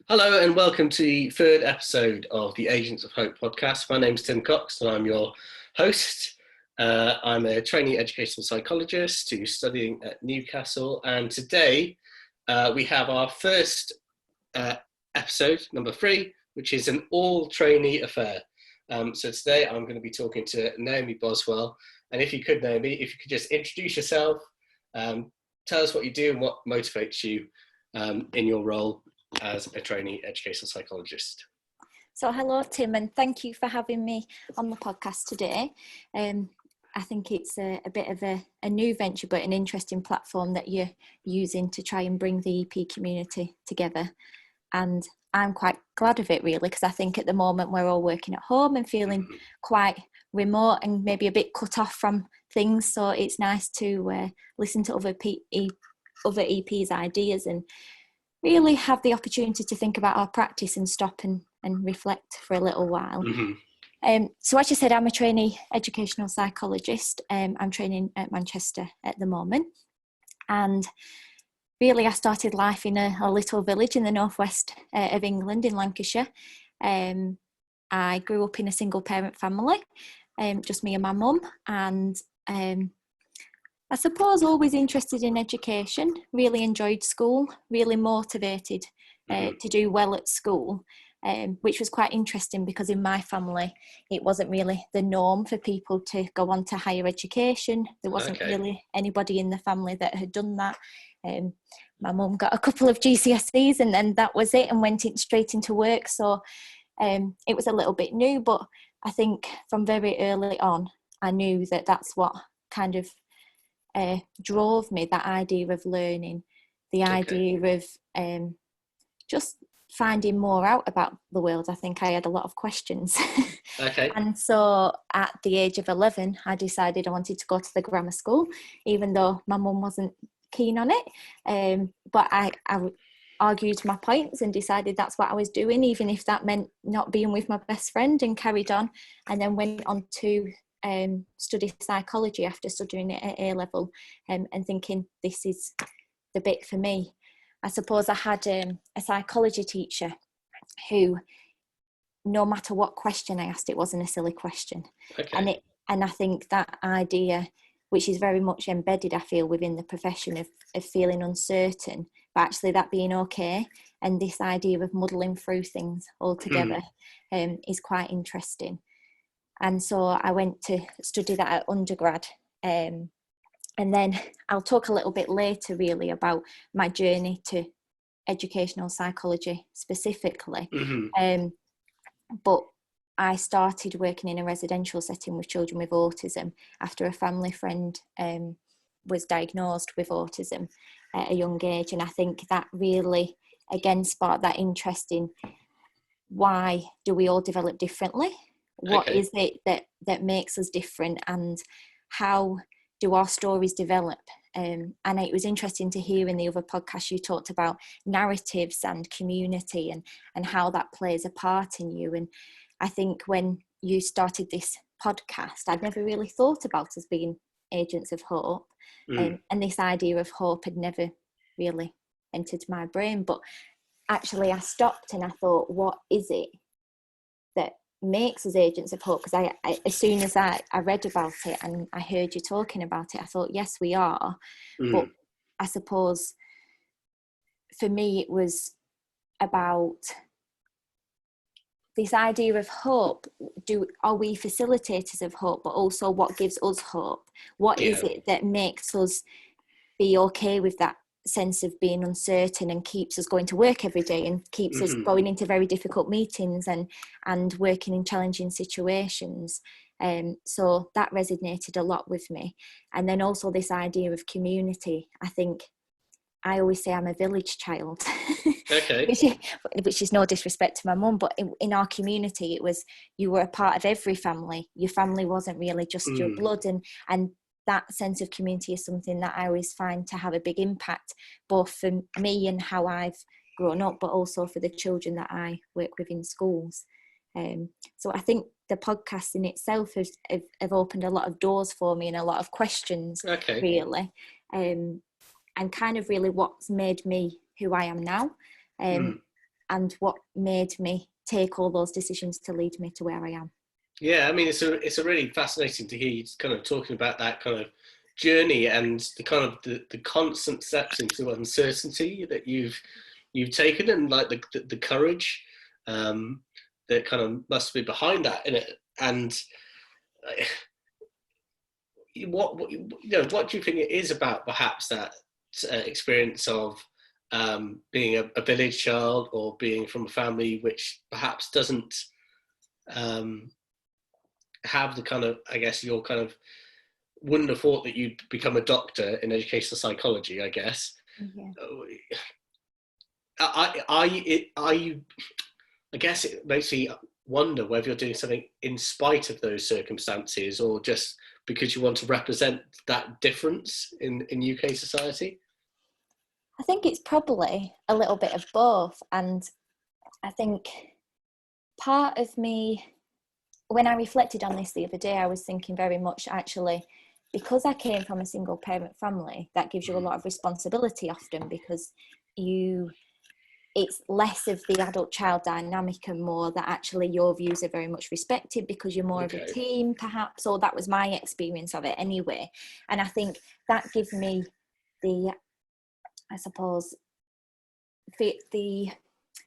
Hello and welcome to the third episode of the Agents of Hope podcast. My name's Tim Cox and I'm your host. I'm a trainee educational psychologist who's studying at Newcastle, and today we have our first episode, number 3, which is an all-trainee affair. So today I'm going to be talking to Naomi Boswell, and if you could, Naomi, if you could just introduce yourself, tell us what you do and what motivates you in your role as a trainee educational psychologist. So hello Tim, and thank you for having me on the podcast today. I think it's a bit of a new venture, but an interesting platform that you're using to try and bring the EP community together. And I'm quite glad of it, really, because I think at the moment we're all working at home and feeling quite remote and maybe a bit cut off from things. So it's nice to listen to other EP's ideas and really have the opportunity to think about our practice and stop and reflect for a little while. So as you said, I'm a trainee educational psychologist. I'm training at Manchester at the moment. And really I started life in a little village in the northwest of England in Lancashire. I grew up in a single parent family, just me and my mum. And I suppose always interested in education, really enjoyed school, really motivated to do well at school, which was quite interesting because in my family, it wasn't really the norm for people to go on to higher education. There wasn't really anybody in the family that had done that. My mum got a couple of GCSEs and then that was it, and went straight into work. So it was a little bit new, but I think from very early on, I knew that that's what kind of drove me, that idea of learning, the idea of just finding more out about the world. I think I had a lot of questions. And so at the age of 11, I decided I wanted to go to the grammar school, even though my mum wasn't keen on it. But I argued my points and decided that's what I was doing, even if that meant not being with my best friend, and carried on, and then went on to study psychology after studying it at A-level, and thinking this is the bit for me. I suppose I had a psychology teacher who, no matter what question I asked, it wasn't a silly question. And I think that idea, which is very much embedded, I feel, within the profession of feeling uncertain, but actually that being okay, and this idea of muddling through things altogether is quite interesting. And so I went to study that at undergrad. And then I'll talk a little bit later really about my journey to educational psychology specifically. But I started working in a residential setting with children with autism after a family friend was diagnosed with autism at a young age. And I think that really, again, sparked that interest in why do we all develop differently? What is it that makes us different, and how do our stories develop? And it was interesting to hear in the other podcast you talked about narratives and community and how that plays a part in you. And I think when you started this podcast, I'd never really thought about us being agents of hope. And this idea of hope had never really entered my brain. But actually I stopped and I thought, what is it that makes us agents of hope? Because I as soon as I read about it and I heard you talking about it, I thought, yes, we are. But I suppose for me it was about this idea of hope. Are we facilitators of hope, but also what gives us hope? What is it that makes us be okay with that sense of being uncertain and keeps us going to work every day and keeps us going into very difficult meetings and working in challenging situations? So that resonated a lot with me. And then also this idea of community. I think I always say I'm a village child, which is no disrespect to my mum, but in our community, it was, you were a part of every family. Your family wasn't really just your blood, and that sense of community is something that I always find to have a big impact, both for me and how I've grown up, but also for the children that I work with in schools. So I think the podcast in itself have opened a lot of doors for me and a lot of questions, really. And kind of really what's made me who I am now. and what made me take all those decisions to lead me to where I am. Yeah, I mean, it's a really fascinating to hear you kind of talking about that kind of journey and the kind of the constant steps into uncertainty that you've taken, and like the courage that kind of must be behind that in it. And what you know, what do you think it is about perhaps that experience of being a village child, or being from a family which perhaps doesn't have the kind of, I guess, your kind of wouldn't have thought that you'd become a doctor in educational psychology, I guess. Yeah. Are you, I guess it makes me wonder whether you're doing something in spite of those circumstances, or just because you want to represent that difference in UK society. I think it's probably a little bit of both. And I think part of me, when I reflected on this the other day, I was thinking very much, actually, because I came from a single parent family, that gives you a lot of responsibility often, because it's less of the adult-child dynamic and more that actually your views are very much respected because you're more of a team, perhaps, or that was my experience of it anyway. And I think that gives me the, I suppose, the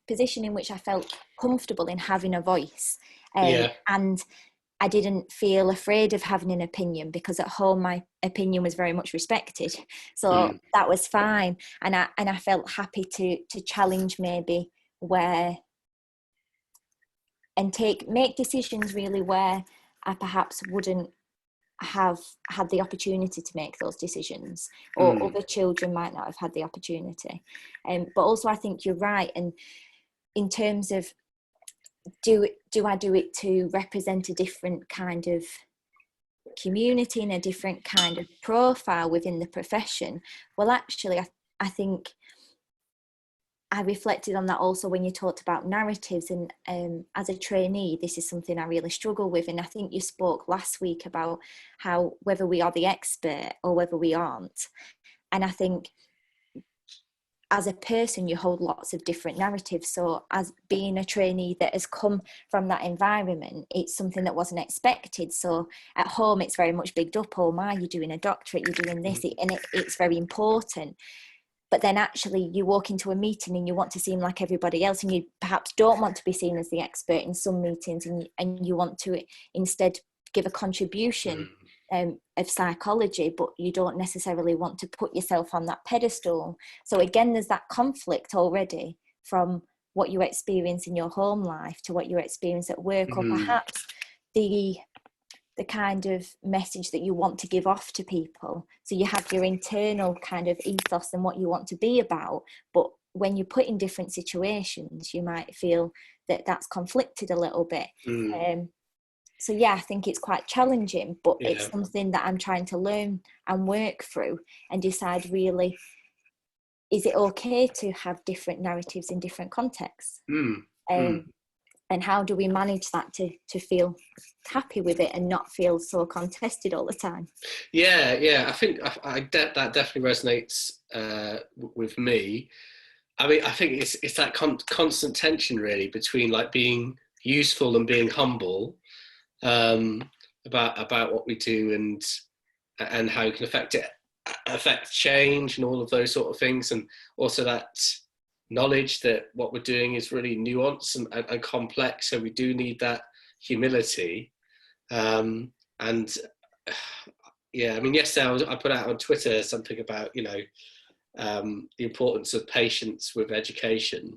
position in which I felt comfortable in having a voice. And I didn't feel afraid of having an opinion, because at home my opinion was very much respected. So that was fine. And I felt happy to challenge maybe where, and make decisions really where I perhaps wouldn't have had the opportunity to make those decisions, or other children might not have had the opportunity. But also I think you're right. And in terms of, do I do it to represent a different kind of community and a different kind of profile within the profession? Well, actually, I think I reflected on that also when you talked about narratives. And as a trainee, this is something I really struggle with. And I think you spoke last week about how whether we are the expert or whether we aren't. And I think as a person, you hold lots of different narratives. So as being a trainee that has come from that environment, it's something that wasn't expected. So at home, it's very much bigged up. Oh my, you're doing a doctorate, you're doing this, and it's very important. But then actually you walk into a meeting and you want to seem like everybody else, and you perhaps don't want to be seen as the expert in some meetings, and you want to instead give a contribution of psychology, but you don't necessarily want to put yourself on that pedestal. So again, there's that conflict already from what you experience in your home life to what you experience at work, or perhaps the kind of message that you want to give off to people. So you have your internal kind of ethos and what you want to be about, but when you're put in different situations, you might feel that that's conflicted a little bit. So yeah, I think it's quite challenging, but it's something that I'm trying to learn and work through and decide, really, is it okay to have different narratives in different contexts? And how do we manage that to feel happy with it and not feel so contested all the time? Yeah. I think that definitely resonates with me. I mean, I think it's that constant tension really between like being useful and being humble about what we do, and how you can affect change and all of those sort of things, and also that knowledge that what we're doing is really nuanced and complex. So we do need that humility. And yeah, I mean, yesterday I put out on Twitter something about the importance of patience with education.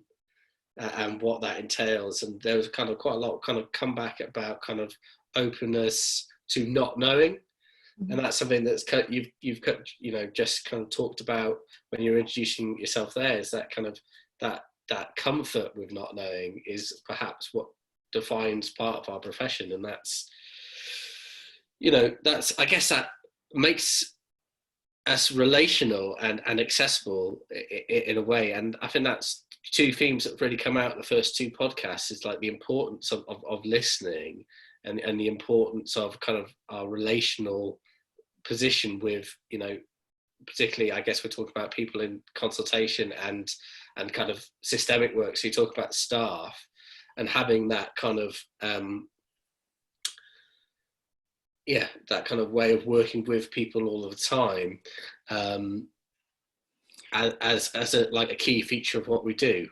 And what that entails, and there was kind of quite a lot of kind of comeback about kind of openness to not knowing, and that's something that's you've just kind of talked about when you're introducing yourself. There is that kind of that comfort with not knowing is perhaps what defines part of our profession, and that's I guess that makes us relational and accessible in a way. And I think that's two themes that really come out in the first two podcasts, is like the importance of listening and the importance of kind of our relational position with, particularly, I guess we're talking about people in consultation and and kind of systemic work. So you talk about staff and having that kind of that kind of way of working with people all of the time, as a like a key feature of what we do.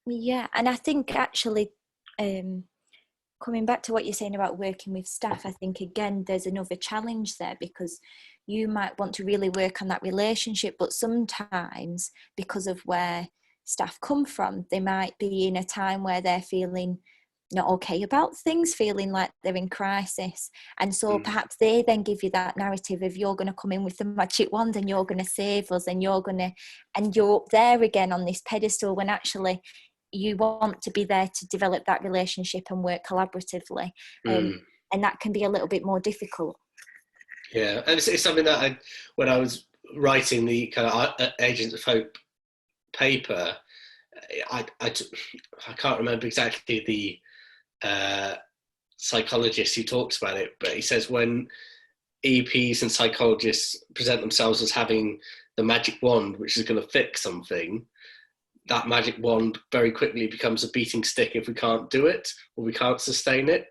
Yeah, and I think actually, coming back to what you're saying about working with staff, I think again there's another challenge there, because you might want to really work on that relationship, but sometimes because of where staff come from, they might be in a time where they're feeling not okay about things, feeling like they're in crisis, and so perhaps they then give you that narrative of you're going to come in with the magic wand and you're going to save us, and you're up there again on this pedestal, when actually you want to be there to develop that relationship and work collaboratively, and that can be a little bit more difficult. Yeah, and it's something that when I was writing the kind of Agents of Hope paper, I can't remember exactly the psychologist who talks about it, but he says when EPs and psychologists present themselves as having the magic wand which is going to fix something, that magic wand very quickly becomes a beating stick if we can't do it or we can't sustain it.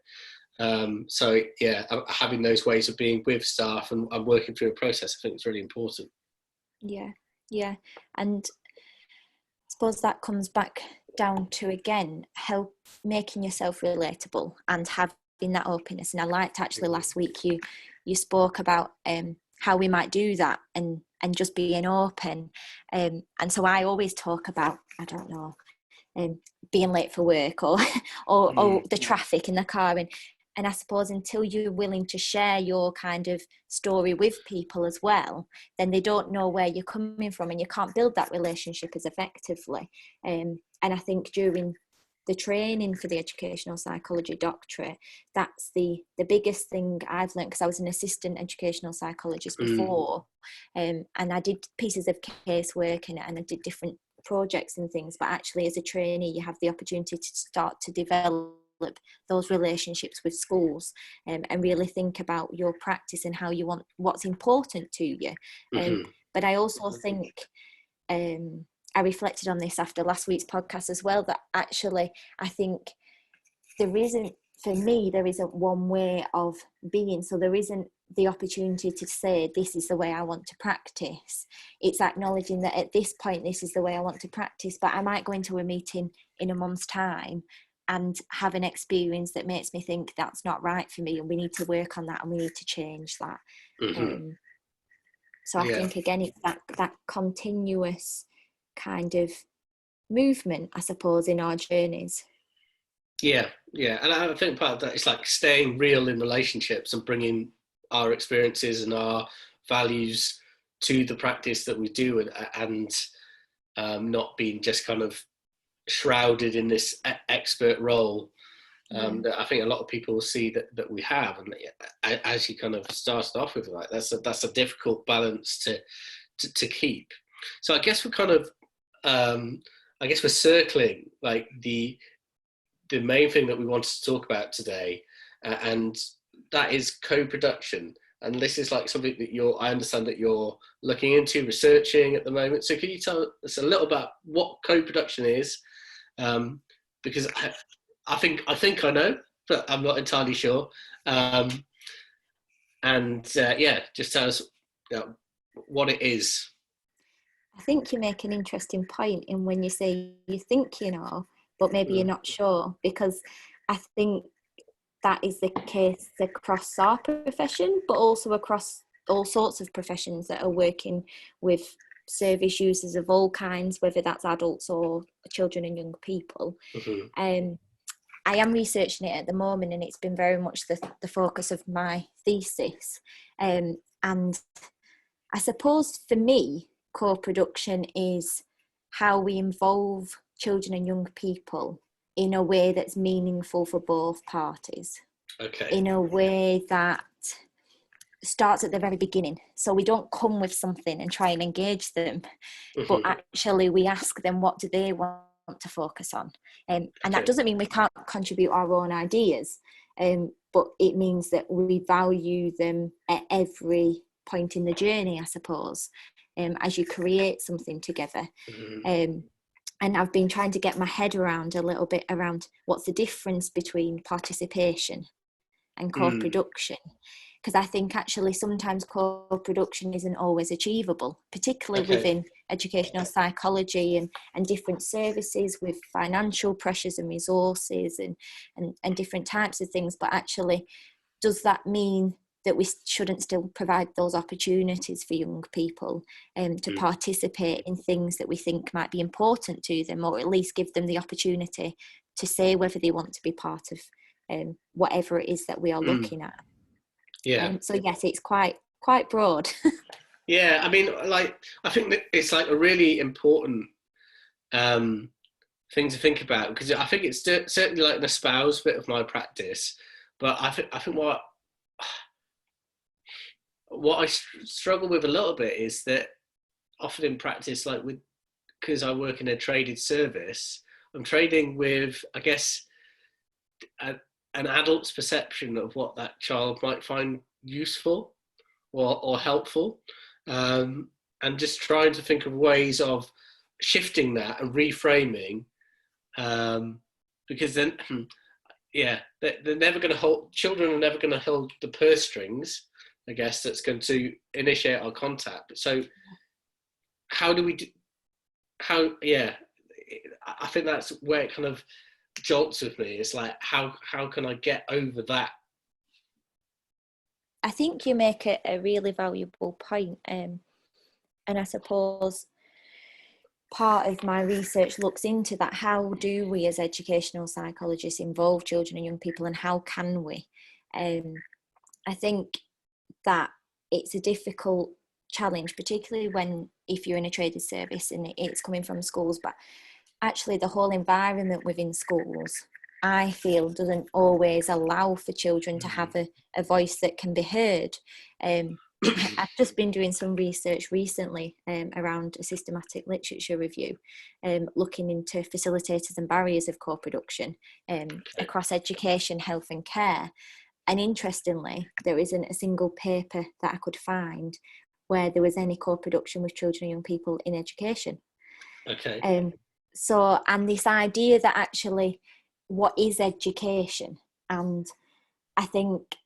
So yeah, having those ways of being with staff and working through a process, I think it's really important. Yeah, and I suppose that comes back down to, again, help making yourself relatable and having that openness. And I liked actually last week you spoke about how we might do that and just being open. And so I always talk about, I don't know, being late for work or the traffic in the car, and I suppose until you're willing to share your kind of story with people as well, then they don't know where you're coming from, and you can't build that relationship as effectively. And I think during the training for the educational psychology doctorate, that's the biggest thing I've learned, because I was an assistant educational psychologist before, and I did pieces of casework and I did different projects and things, but actually as a trainee you have the opportunity to start to develop those relationships with schools, and really think about your practice and how you want, what's important to you. But I also think I reflected on this after last week's podcast as well, that actually I think there isn't one way of being. So there isn't the opportunity to say, this is the way I want to practice. It's acknowledging that at this point, this is the way I want to practice, but I might go into a meeting in a month's time and have an experience that makes me think that's not right for me, and we need to work on that and we need to change that. So I think, again, it's that continuous kind of movement, I suppose, in our journeys. Yeah, and I think part of that is like staying real in relationships and bringing our experiences and our values to the practice that we do, and not being just kind of shrouded in this expert role that I think a lot of people see that we have. And as you kind of started off with, like that's a difficult balance to keep. So I guess we're kind of we're circling like the main thing that we wanted to talk about today, and that is co-production. And this is like something that I understand that you're looking into, researching at the moment. So can you tell us a little about what co-production is? Because I think I know, but I'm not entirely sure. Just tell us what it is. I think you make an interesting point in when you say you think you know, but maybe you're not sure, because I think that is the case across our profession, but also across all sorts of professions that are working with service users of all kinds, whether that's adults or children and young people. I am researching it at the moment, and it's been very much the focus of my thesis. And I suppose for me, co-production is how we involve children and young people in a way that's meaningful for both parties. Okay. In a way that starts at the very beginning. So we don't come with something and try and engage them, but actually we ask them, what do they want to focus on? And that doesn't mean we can't contribute our own ideas, but it means that we value them at every point in the journey, I suppose, as you create something together. And and I've been trying to get my head around a little bit around what's the difference between participation and co-production, because I think actually sometimes co-production isn't always achievable, particularly within educational psychology and different services with financial pressures and resources and different types of things. But actually, does that mean that we shouldn't still provide those opportunities for young people to participate in things that we think might be important to them, or at least give them the opportunity to say whether they want to be part of whatever it is that we are looking at? So yes, it's quite broad. Yeah, I mean, like, I think that it's like a really important thing to think about, because I think it's certainly like an espoused bit of my practice, but I think what I struggle with a little bit is that often in practice, like because I work in a traded service, I'm trading with, I guess, an adult's perception of what that child might find useful or helpful, and just trying to think of ways of shifting that and reframing, because then, they're never going to hold, children are never going to hold the purse strings, I guess, that's going to initiate our contact. So how do we do, I think that's where it kind of jolts with me. It's like, how can I get over that? I think you make a really valuable point, and I suppose part of my research looks into that. How do we as educational psychologists involve children and young people, and how can we? I think that it's a difficult challenge, particularly if you're in a traded service and it's coming from schools, but actually the whole environment within schools, I feel, doesn't always allow for children to have a voice that can be heard. I've just been doing some research recently around a systematic literature review, looking into facilitators and barriers of co-production across education, health and care. And interestingly, there isn't a single paper that I could find where there was any co-production with children and young people in education. And this idea that actually, what is education? And I think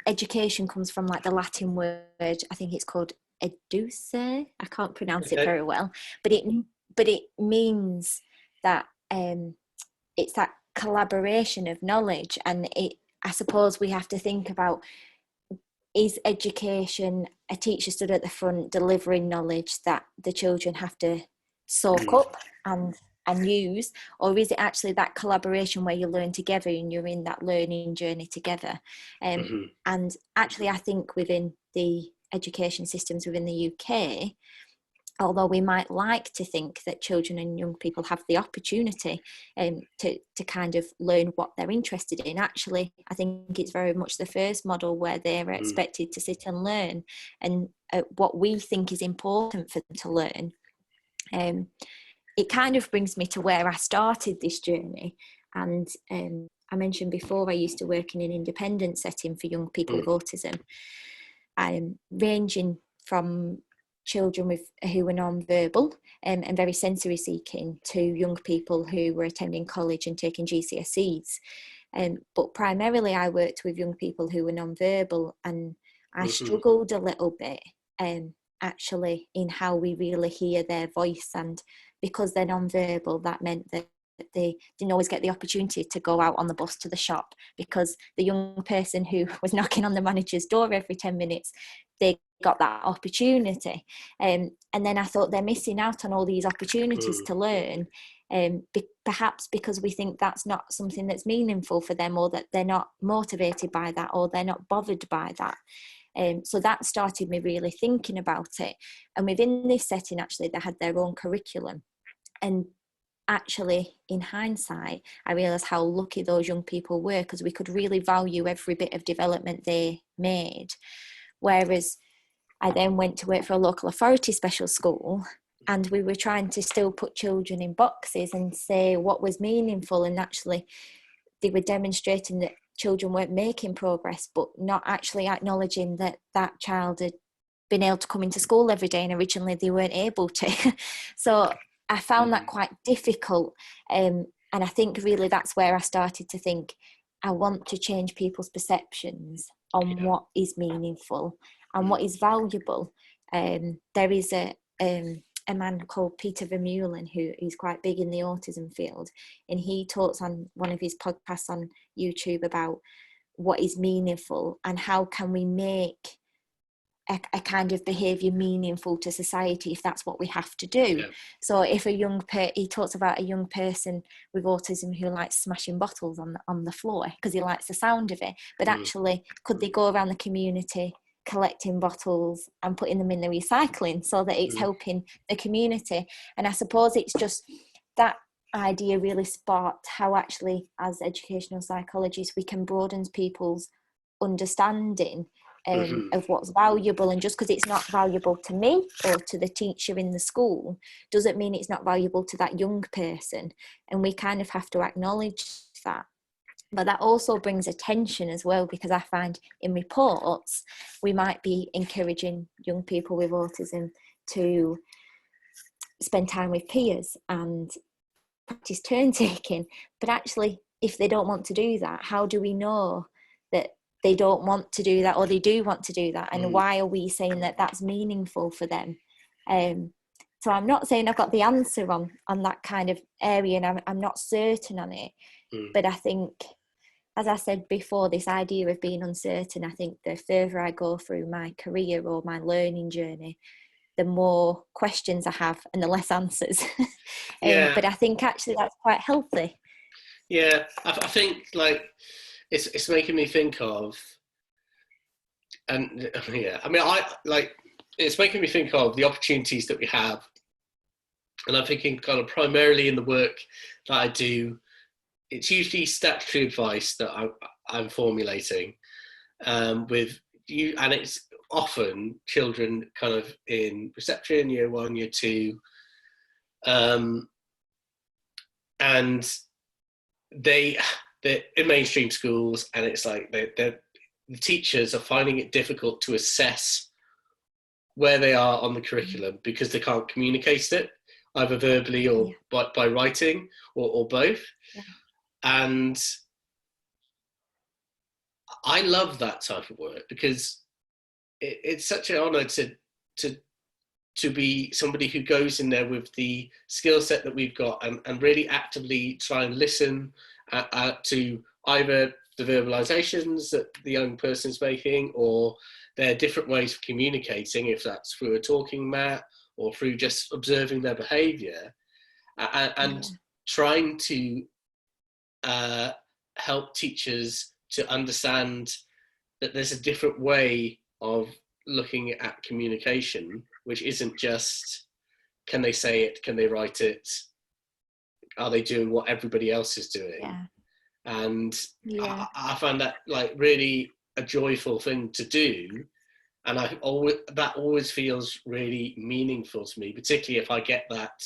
education comes from like the Latin word, I think it's called educe. I can't pronounce it very well, but it means that it's that collaboration of knowledge. And I suppose we have to think about, is education a teacher stood at the front delivering knowledge that the children have to soak up and use, or is it actually that collaboration where you learn together and you're in that learning journey together? And actually, I think within the education systems within the UK, although we might like to think that children and young people have the opportunity to kind of learn what they're interested in, actually, I think it's very much the first model where they're expected to sit and learn and what we think is important for them to learn. It kind of brings me to where I started this journey. And I mentioned before, I used to work in an independent setting for young people with autism, ranging from children who were non-verbal and very sensory seeking to young people who were attending college and taking GCSEs. But primarily I worked with young people who were non-verbal, and I struggled a little bit actually in how we really hear their voice. And because they're non-verbal, that meant that they didn't always get the opportunity to go out on the bus to the shop, because the young person who was knocking on the manager's door every 10 minutes, they got that opportunity. And then I thought, they're missing out on all these opportunities to learn, perhaps because we think that's not something that's meaningful for them, or that they're not motivated by that, or they're not bothered by that. So that started me really thinking about it. And within this setting, actually, they had their own curriculum. And actually, in hindsight, I realised how lucky those young people were, because we could really value every bit of development they made. Whereas I then went to work for a local authority special school, and we were trying to still put children in boxes and say what was meaningful. And actually, they were demonstrating that children weren't making progress, but not actually acknowledging that that child had been able to come into school every day, and originally they weren't able to. So I found that quite difficult. And I think really that's where I started to think, I want to change people's perceptions on what is meaningful and what is valuable. There is a man called Peter Vermeulen who is quite big in the autism field, and he talks on one of his podcasts on YouTube about what is meaningful and how can we make a kind of behaviour meaningful to society if that's what we have to do. Yeah. So if he talks about a young person with autism who likes smashing bottles on the floor because he likes the sound of it, but actually could they go around the community collecting bottles and putting them in the recycling so that it's helping the community? And I suppose it's just that idea really sparked how actually as educational psychologists we can broaden people's understanding of what's valuable, and just because it's not valuable to me or to the teacher in the school doesn't mean it's not valuable to that young person, and we kind of have to acknowledge that. But that also brings attention as well, because I find in reports we might be encouraging young people with autism to spend time with peers and practice turn taking, but actually if they don't want to do that, how do we know that they don't want to do that or they do want to do that, and why are we saying that that's meaningful for them? So I'm not saying I've got the answer on that kind of area, and I'm not certain on it, but I think, as I said before, this idea of being uncertain, I think the further I go through my career or my learning journey, the more questions I have and the less answers. But I think actually that's quite healthy. Yeah, I think like it's making me think of, and I mean, it's making me think of the opportunities that we have, and I'm thinking kind of primarily in the work that I do. It's usually statutory advice that I'm formulating with you, and it's often children kind of in reception, year 1, year 2, and they're in mainstream schools, and it's like the teachers are finding it difficult to assess where they are on the curriculum because they can't communicate it either verbally or by writing or both. Yeah. And I love that type of work because it's such an honour to be somebody who goes in there with the skill set that we've got and really actively try and listen to either the verbalizations that the young person's making or their different ways of communicating, if that's through a talking mat or through just observing their behaviour, and trying to help teachers to understand that there's a different way of looking at communication, which isn't just, can they say it, can they write it, are they doing what everybody else is doing? Yeah. And I find that like really a joyful thing to do, and that always feels really meaningful to me, particularly if I get that.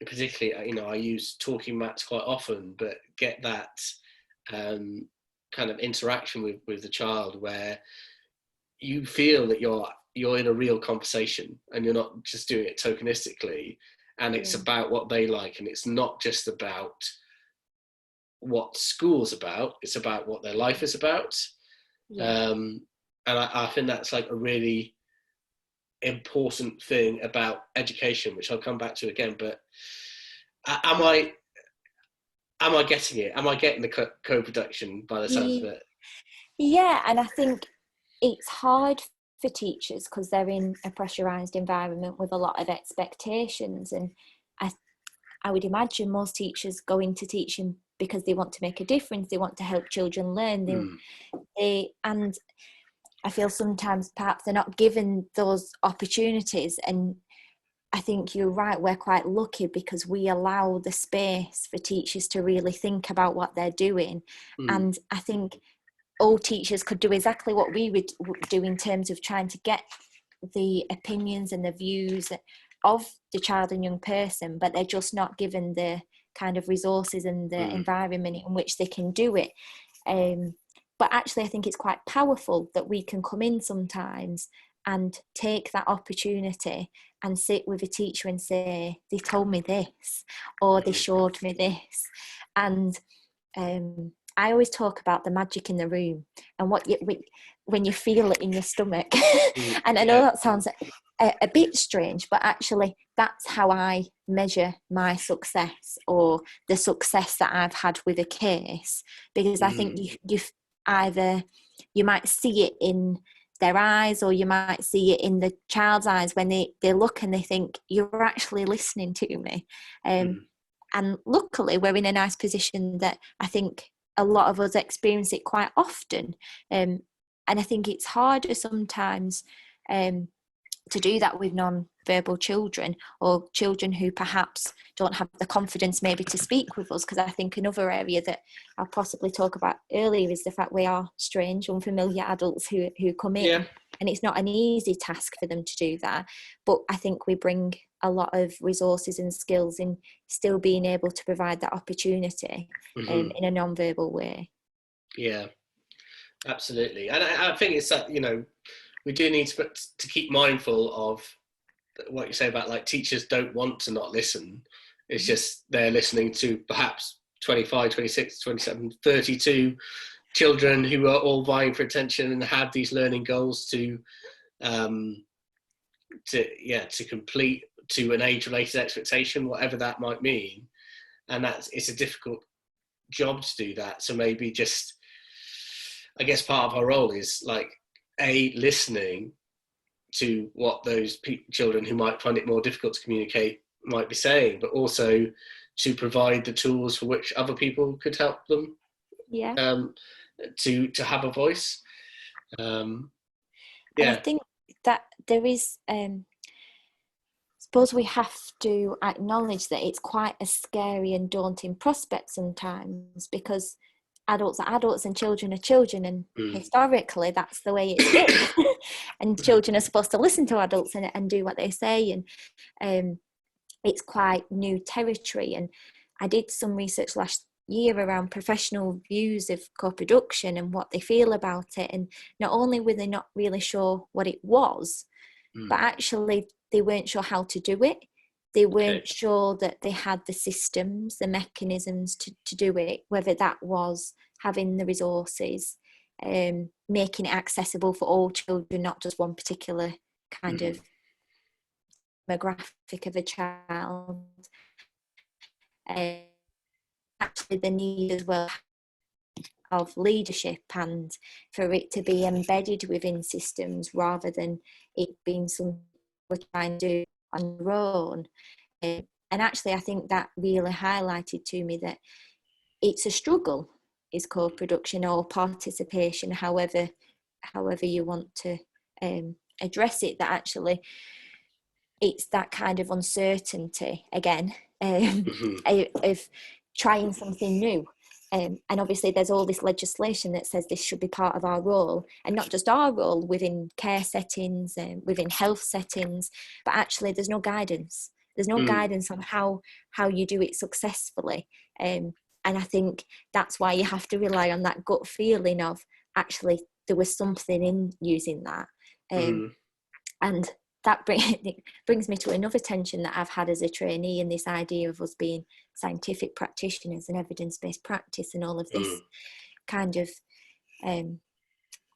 Particularly, I use talking mats quite often, but get that kind of interaction with the child where you feel that you're in a real conversation and you're not just doing it tokenistically, and it's about what they like, and it's not just about what school's about, it's about what their life is about. And I think that's like a really important thing about education, which I'll come back to again. But am I getting it? Am I getting the co-production by the sounds of it? Yeah, and I think it's hard for teachers because they're in a pressurised environment with a lot of expectations, and I would imagine most teachers go into teaching because they want to make a difference, they want to help children learn, and I feel sometimes perhaps they're not given those opportunities. And I think you're right, we're quite lucky because we allow the space for teachers to really think about what they're doing. And I think all teachers could do exactly what we would do in terms of trying to get the opinions and the views of the child and young person, but they're just not given the kind of resources and the environment in which they can do it. but actually I think it's quite powerful that we can come in sometimes and take that opportunity and sit with a teacher and say, they told me this, or they showed me this. And I always talk about the magic in the room and when you feel it in your stomach. And I know that sounds a bit strange, but actually that's how I measure my success, or the success that I've had with a case, because I think you either, you might see it in their eyes, or you might see it in the child's eyes when they look and they think, you're actually listening to me. And luckily we're in a nice position that I think a lot of us experience it quite often. And I think it's harder sometimes to do that with non-verbal children, or children who perhaps don't have the confidence maybe to speak with us, because I think another area that I'll possibly talk about earlier is the fact we are strange, unfamiliar adults who come in, and it's not an easy task for them to do that. But I think we bring a lot of resources and skills in still being able to provide that opportunity in a non-verbal way. Yeah, absolutely. And I think it's that, we do need to keep mindful of what you say about, like, teachers don't want to not listen. It's just they're listening to perhaps 25, 26, 27, 32 children who are all vying for attention and have these learning goals to complete to an age-related expectation, whatever that might mean. And it's a difficult job to do that. So maybe just, I guess part of our role is like, listening to what those children who might find it more difficult to communicate might be saying, but also to provide the tools for which other people could help them to have a voice. And I think that there is, suppose we have to acknowledge that it's quite a scary and daunting prospect sometimes, because adults are adults and children are children, and historically that's the way it's been. And children are supposed to listen to adults and do what they say, and it's quite new territory. And I did some research last year around professional views of co-production and what they feel about it, and not only were they not really sure what it was, but actually they weren't sure how to do it. They weren't sure that they had the systems, the mechanisms to do it, whether that was having the resources, making it accessible for all children, not just one particular kind of demographic of a child. Actually, the need as well of leadership, and for it to be embedded within systems rather than it being something we're trying to do on your own. And actually I think that really highlighted to me that it's a struggle, is co-production or participation, however you want to address it, that actually it's that kind of uncertainty again of trying something new. And obviously there's all this legislation that says this should be part of our role, and not just our role within care settings and within health settings, but actually there's no guidance. There's no guidance on how you do it successfully. And I think that's why you have to rely on that gut feeling of actually there was something in using that. And that brings me to another tension that I've had as a trainee, in this idea of us being scientific practitioners and evidence-based practice and all of this kind of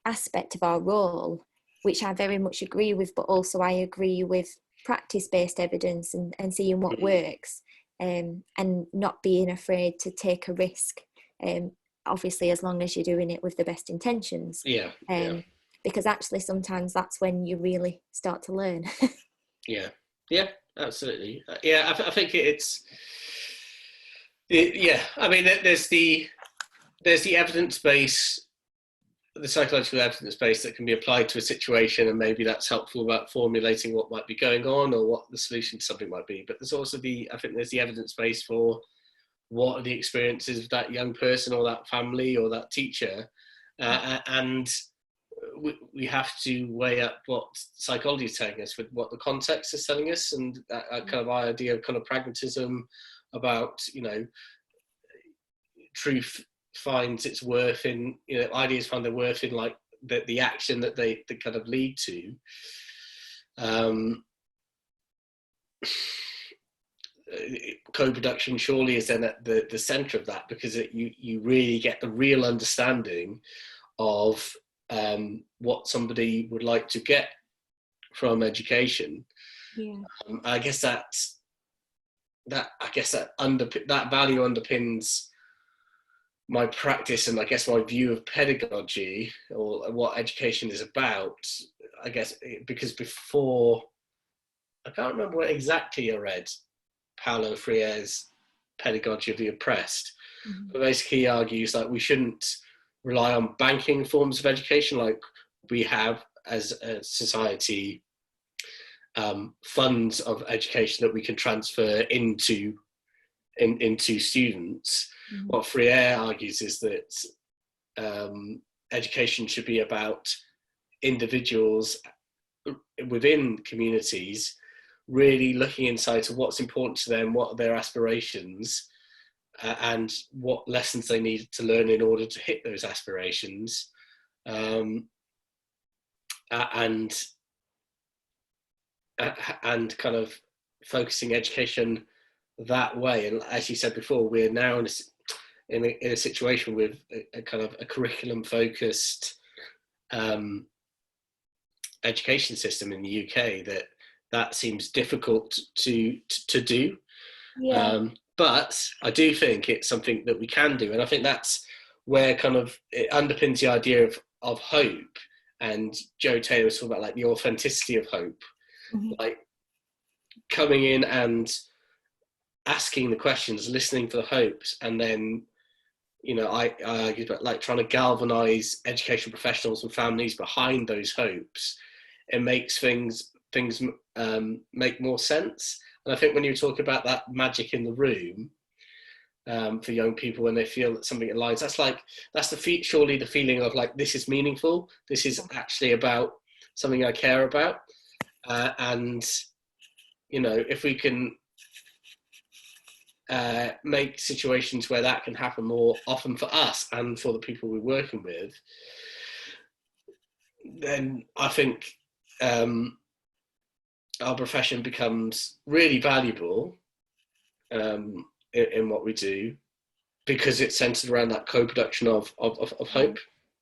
aspect of our role, which I very much agree with, but also I agree with practice-based evidence and seeing what works, and not being afraid to take a risk, obviously as long as you're doing it with the best intentions. Because actually sometimes that's when you really start to learn. Yeah, absolutely. I think it's I mean, there's the evidence base, the psychological evidence base that can be applied to a situation, and maybe that's helpful about formulating what might be going on or what the solution to something might be. But there's also there's the evidence base for what are the experiences of that young person or that family or that teacher, and we have to weigh up what psychology is telling us with what the context is telling us, and that kind of idea of kind of pragmatism about, truth finds its worth in, ideas find their worth in like the action that they kind of lead to. Co-production surely is then at the centre of that, because you really get the real understanding of what somebody would like to get from education. I guess that value underpins my practice, and I guess my view of pedagogy, or what education is about. I guess because before, I can't remember what exactly I read Paulo Freire's Pedagogy of the Oppressed, but basically he argues that we shouldn't rely on banking forms of education like we have as a society, funds of education that we can transfer into students. What Freire argues is that education should be about individuals within communities really looking inside to what's important to them, what are their aspirations, and what lessons they need to learn in order to hit those aspirations, and kind of focusing education that way. And as you said before, we're now in a situation with a kind of a curriculum focused education system in the UK that seems difficult to do. But I do think it's something that we can do, and I think that's where kind of it underpins the idea of hope. And Joe Taylor was talking about like the authenticity of hope, like coming in and asking the questions, listening for the hopes, and then I argue about like trying to galvanize education professionals and families behind those hopes. It makes things make more sense. And I think when you talk about that magic in the room, for young people when they feel that something aligns, that's surely the feeling of like, this is meaningful, this is actually about something I care about, and if we can make situations where that can happen more often for us and for the people we're working with, then I think our profession becomes really valuable in what we do, because it's centered around that co-production of hope.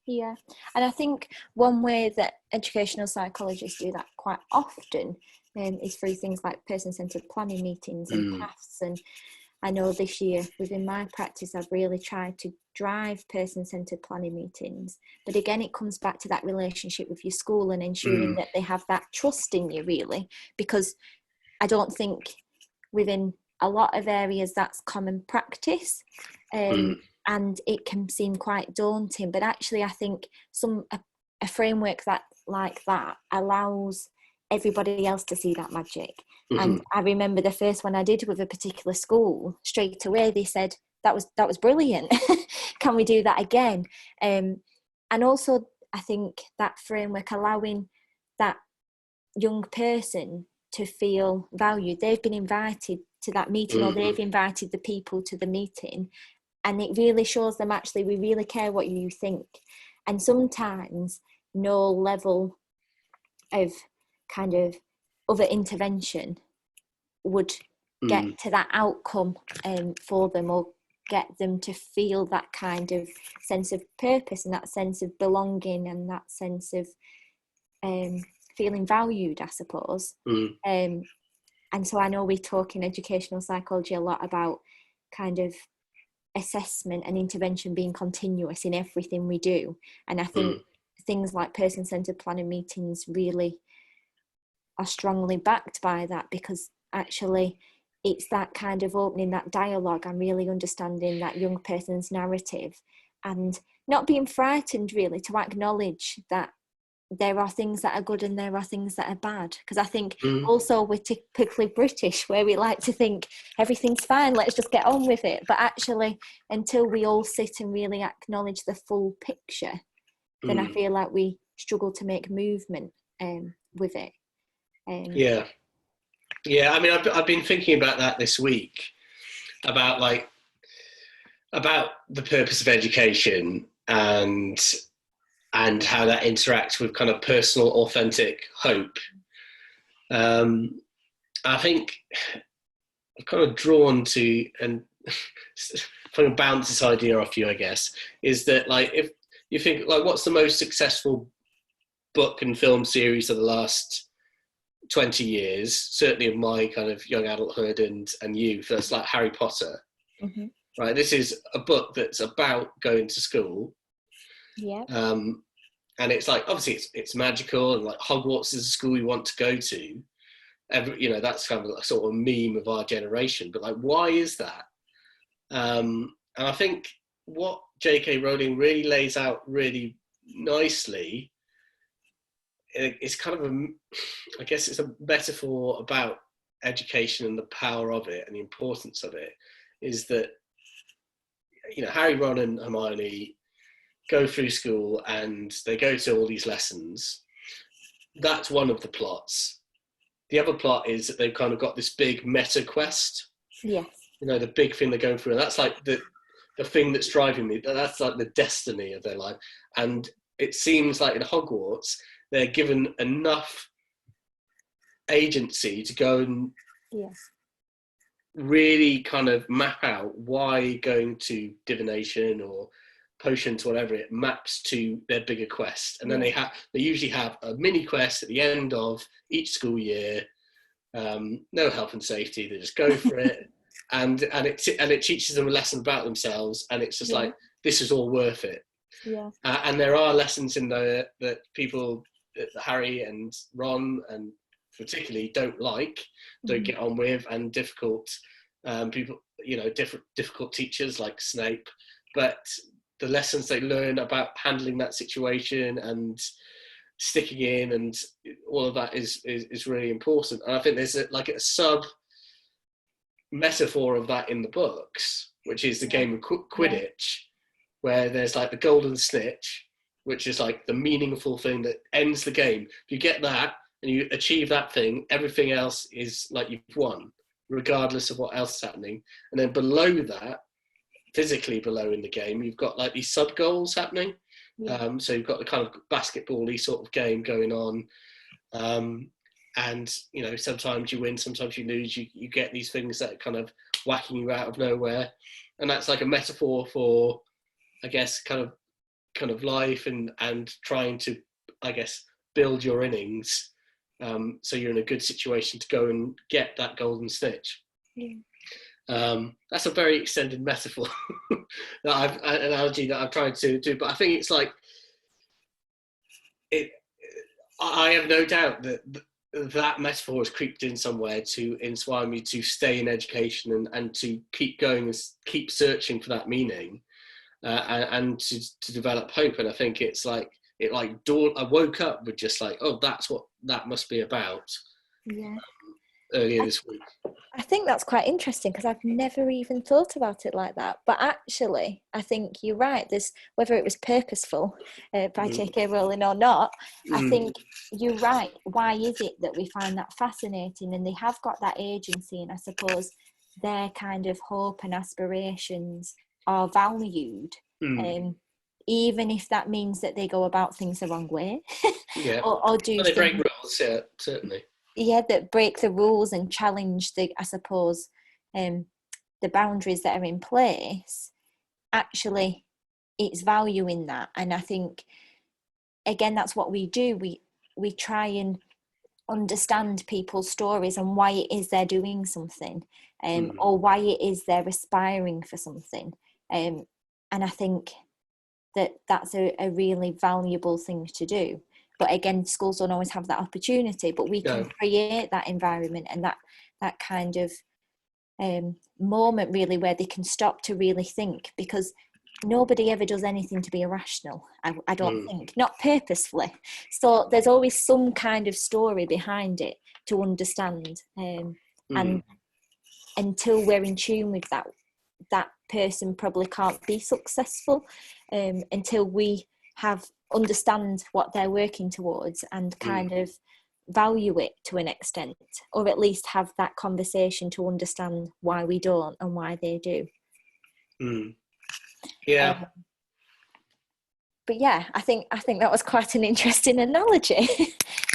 Yeah, and I think one way that educational psychologists do that quite often is through things like person-centred planning meetings and paths. And I know this year within my practice I've really tried to drive person-centred planning meetings, but again it comes back to that relationship with your school and ensuring that they have that trust in you, really, because I don't think within a lot of areas that's common practice, and it can seem quite daunting, but actually I think a framework that allows everybody else to see that magic. And I remember the first one I did with a particular school, straight away they said that was brilliant. Can we do that again? And also I think that framework allowing that young person to feel valued, they've been invited to that meeting, or they've invited the people to the meeting, and it really shows them actually we really care what you think. And sometimes no level of kind of other intervention would get to that outcome for them, or get them to feel that kind of sense of purpose and that sense of belonging and that sense of feeling valued, I suppose. And so I know we talk in educational psychology a lot about kind of assessment and intervention being continuous in everything we do. And I think things like person-centred planning meetings really are strongly backed by that, because actually it's that kind of opening that dialogue and really understanding that young person's narrative, and not being frightened really to acknowledge that there are things that are good and there are things that are bad. Because I think also we're typically British, where we like to think everything's fine, let's just get on with it. But actually, until we all sit and really acknowledge the full picture, then I feel like we struggle to make movement with it. Yeah. I mean, I've been thinking about that this week, about like about the purpose of education and how that interacts with kind of personal, authentic hope. I think I'm kind of drawn to, and if I can bounce this idea off you, I guess, is that like if you think like what's the most successful book and film series of the last 20 years, certainly of my kind of young adulthood and youth, that's like Harry Potter. Mm-hmm. Right, this is a book that's about going to school. Yeah. And it's like obviously it's magical, and like Hogwarts is a school you want to go to. That's kind of a sort of meme of our generation. But like, why is that? And I think what J.K. Rowling really lays out really nicely, it's kind of I guess it's a metaphor about education and the power of it and the importance of it. Is that Harry, Ron, and Hermione go through school and they go to all these lessons. That's one of the plots. The other plot is that they've kind of got this big meta quest. Yes. The big thing they're going through. And that's like the thing that's driving me. That's like the destiny of their life. And it seems like in Hogwarts, they're given enough agency to go and really kind of map out why going to divination or potions, whatever, it maps to their bigger quest. And then they usually have a mini quest at the end of each school year. No health and safety, they just go for it. And it teaches them a lesson about themselves, and it's just like, this is all worth it. And there are lessons in there that people, that Harry and Ron and particularly don't get on with, and difficult people, difficult teachers like Snape, but the lessons they learn about handling that situation and sticking in and all of that is really important. And I think there's a sub metaphor of that in the books, which is the game of Quidditch, where there's like the golden snitch, which is like the meaningful thing that ends the game. If you get that and you achieve that thing, everything else is like you've won, regardless of what else is happening. And then below that, physically below in the game, you've got like these sub goals happening. So you've got the kind of basketball-y sort of game going on. And sometimes you win, sometimes you lose. You get these things that are kind of whacking you out of nowhere, and that's like a metaphor for, I guess, kind of life and trying to, I guess, build your innings, so you're in a good situation to go and get that golden snitch. That's a very extended metaphor analogy that I've tried to do, but I think it's like it. I have no doubt that metaphor has creeped in somewhere to inspire me to stay in education and to keep going and keep searching for that meaning, and to develop hope. And I think it's like I woke up with just like, oh, that's what that must be about. Earlier this week. I think that's quite interesting, because I've never even thought about it like that. But actually, I think you're right. There's, whether it was purposeful by J.K. Rowling or not, I think you're right. Why is it that we find that fascinating? And they have got that agency, and I suppose their kind of hope and aspirations are valued, even if that means that they go about things the wrong way. or do they break rules, certainly. That break the rules and challenge the boundaries that are in place. Actually, it's value in that. And I think, again, that's what we do. We try and understand people's stories and why it is they're doing something, or why it is they're aspiring for something. And I think that's a really valuable thing to do. But again, schools don't always have that opportunity, but we can create that environment and that kind of moment, really, where they can stop to really think, because nobody ever does anything to be irrational, I don't think, not purposefully. So there's always some kind of story behind it to understand. And until we're in tune with that person probably can't be successful, until we understand what they're working towards and kind of value it to an extent, or at least have that conversation to understand why we don't and why they do. Yeah. But yeah, I think that was quite an interesting analogy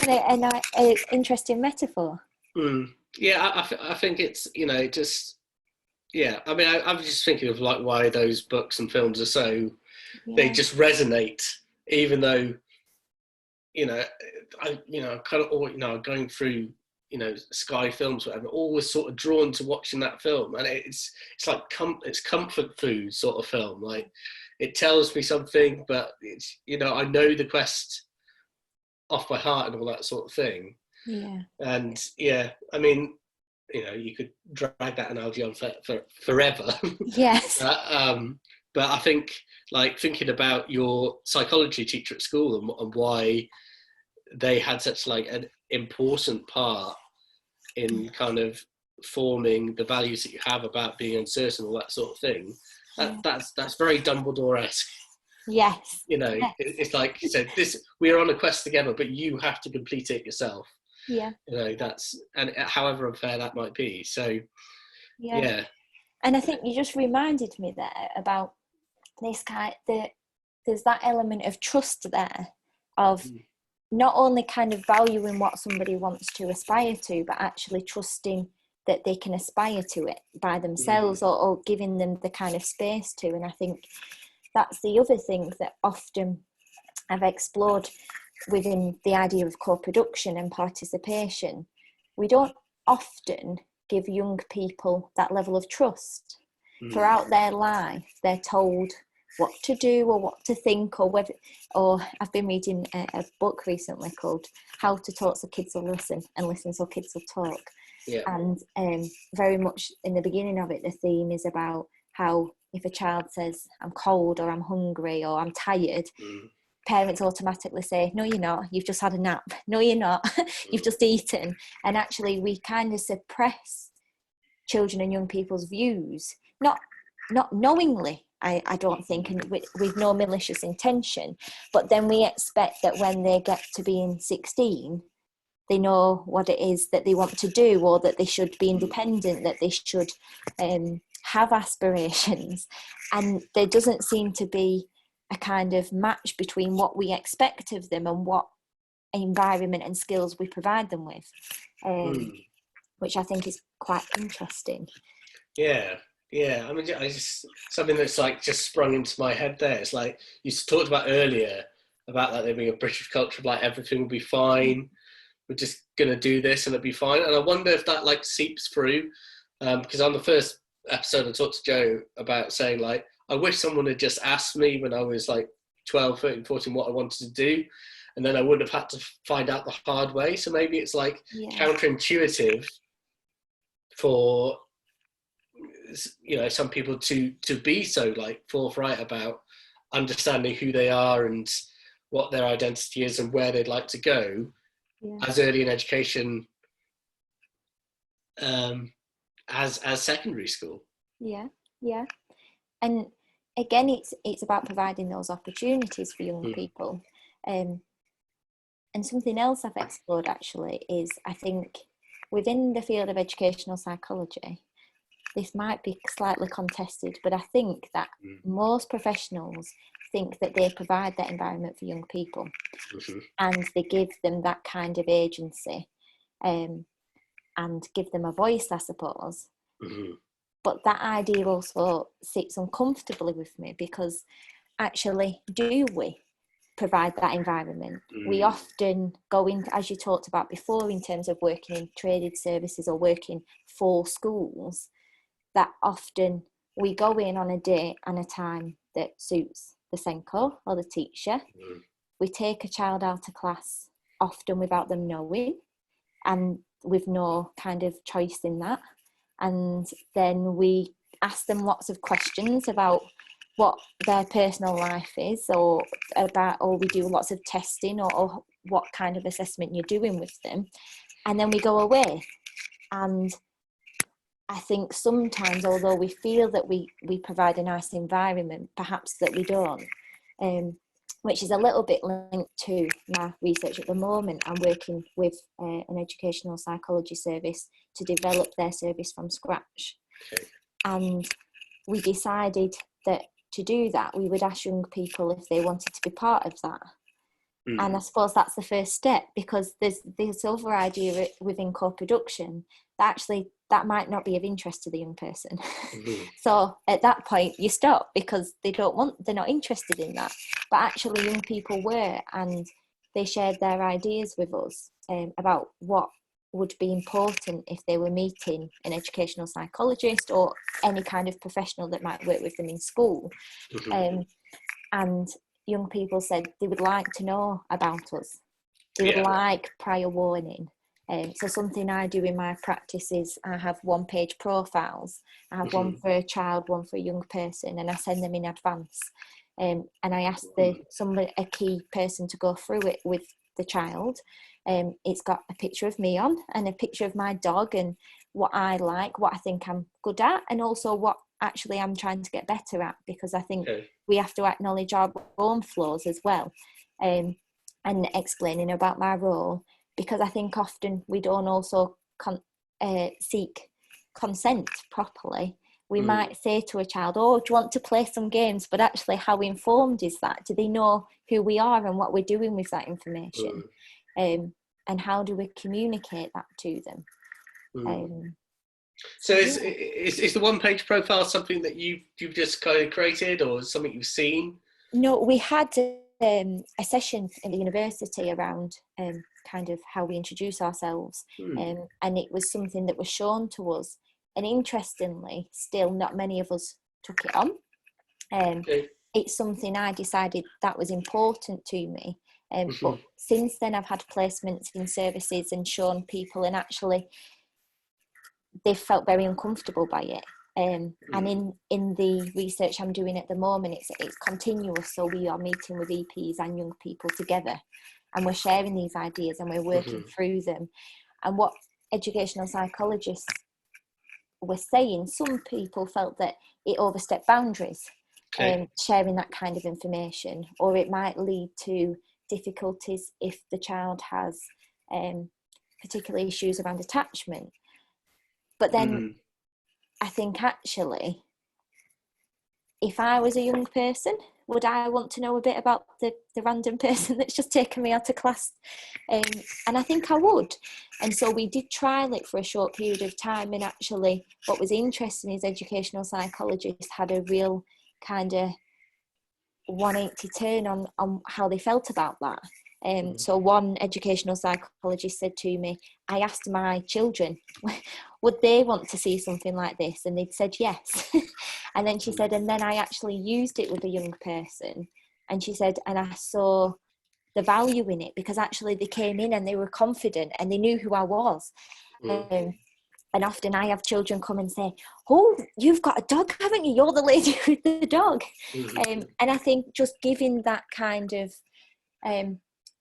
and an interesting metaphor. Yeah, I think it's, just, yeah. I mean, I'm just thinking of like why those books and films are so, they just resonate, even though, I kind of, going through, Sky Films, whatever, always sort of drawn to watching that film, and it's like it's comfort food sort of film. Like, it tells me something, but it's, I know the quest off by heart and all that sort of thing. Yeah. And yeah, I mean, you could drag that analogy on for forever. Yes. But I think, like, thinking about your psychology teacher at school and why they had such like an important part in kind of forming the values that you have about being uncertain, all that sort of thing. That's very Dumbledore-esque. Yes. Yes. It's like you said, we are on a quest together, but you have to complete it yourself. Yeah. That's, and however unfair that might be. So yeah. And I think you just reminded me there about this kind. There's that element of trust there, of not only kind of valuing what somebody wants to aspire to, but actually trusting that they can aspire to it by themselves, or giving them the kind of space to. And I think that's the other thing that often I've explored within the idea of co-production and participation. We don't often give young people that level of trust. Throughout their life, they're told what to do or what to think, or I've been reading a book recently called How to Talk So Kids Will Listen, and Listen So Kids Will Talk. Yeah. And very much in the beginning of it, the theme is about how if a child says, I'm cold, or I'm hungry, or I'm tired, parents automatically say, no, you're not, you've just had a nap. No, you're not, you've just eaten. And actually we kind of suppress children and young people's views, not knowingly, I don't think, and with no malicious intention, but then we expect that when they get to being 16, they know what it is that they want to do, or that they should be independent, that they should have aspirations. And there doesn't seem to be a kind of match between what we expect of them and what environment and skills we provide them with, which I think is quite interesting. Yeah. I mean, something that's like just sprung into my head there. It's like you talked about earlier about like there being a British culture of like everything will be fine. We're just gonna do this and it'll be fine. And I wonder if that like seeps through, because on the first episode I talked to Joe about saying like, I wish someone had just asked me when I was like 12, 13, 14 what I wanted to do, and then I wouldn't have had to find out the hard way. So maybe it's like counterintuitive for some people to be so like forthright about understanding who they are and what their identity is and where they'd like to go as early in education as secondary school. Yeah. And again, it's about providing those opportunities for young people. And something else I've explored actually is, I think within the field of educational psychology, this might be slightly contested, but I think that most professionals think that they provide that environment for young people, and they give them that kind of agency, and give them a voice, I suppose. But that idea also sits uncomfortably with me, because actually, do we provide that environment? We often go in, as you talked about before, in terms of working in traded services or working for schools, that often we go in on a day and a time that suits the Senko or the teacher. We take a child out of class often without them knowing, and with no kind of choice in that. And then we ask them lots of questions about what their personal life is, or we do lots of testing, or what kind of assessment you're doing with them. And then we go away. And I think sometimes, although we feel that we provide a nice environment, perhaps that we don't, which is a little bit linked to my research at the moment. I'm working with an educational psychology service to develop their service from scratch. And we decided that to do that, we would ask young people if they wanted to be part of that. And I suppose that's the first step, because there's this other idea within co-production that actually that might not be of interest to the young person. So at that point you stop, because they're not interested in that. But actually young people were, and they shared their ideas with us about what would be important if they were meeting an educational psychologist or any kind of professional that might work with them in school. And young people said they would like to know about us. They would like prior warning. So something I do in my practice is I have one-page profiles. I have one for a child, one for a young person, and I send them in advance. And I ask a key person to go through it with the child. It's got a picture of me on and a picture of my dog and what I like, what I think I'm good at, and also what actually I'm trying to get better at, because I think we have to acknowledge our own flaws as well, and explaining about my role, because I think often we don't also seek consent properly. We might say to a child, oh, do you want to play some games? But actually, how informed is that? Do they know who we are and what we're doing with that information? And how do we communicate that to them? So is the one-page profile something that you've just kind of created, or something you've seen? No, we had a session at the university around kind of how we introduce ourselves, and it was something that was shown to us. And interestingly, still not many of us took it on. It's something I decided that was important to me. But since then, I've had placements in services and shown people, and actually they've felt very uncomfortable by it. And in the research I'm doing at the moment, it's continuous. So we are meeting with EPs and young people together, and we're sharing these ideas and we're working through them. And what educational psychologists were saying, some people felt that it overstepped boundaries, sharing that kind of information, or it might lead to difficulties if the child has particular issues around attachment. But then I think actually, if I was a young person, would I want to know a bit about the random person that's just taken me out of class? And I think I would. And so we did trial it for a short period of time. And actually, what was interesting is educational psychologists had a real kind of 180 turn on how they felt about that. So one educational psychologist said to me, I asked my children, would they want to see something like this? And they'd said yes. And then she said, and then I actually used it with a young person. And she said, and I saw the value in it, because actually they came in and they were confident and they knew who I was. And often I have children come and say, oh, you've got a dog, haven't you? You're the lady with the dog. And I think just giving that kind of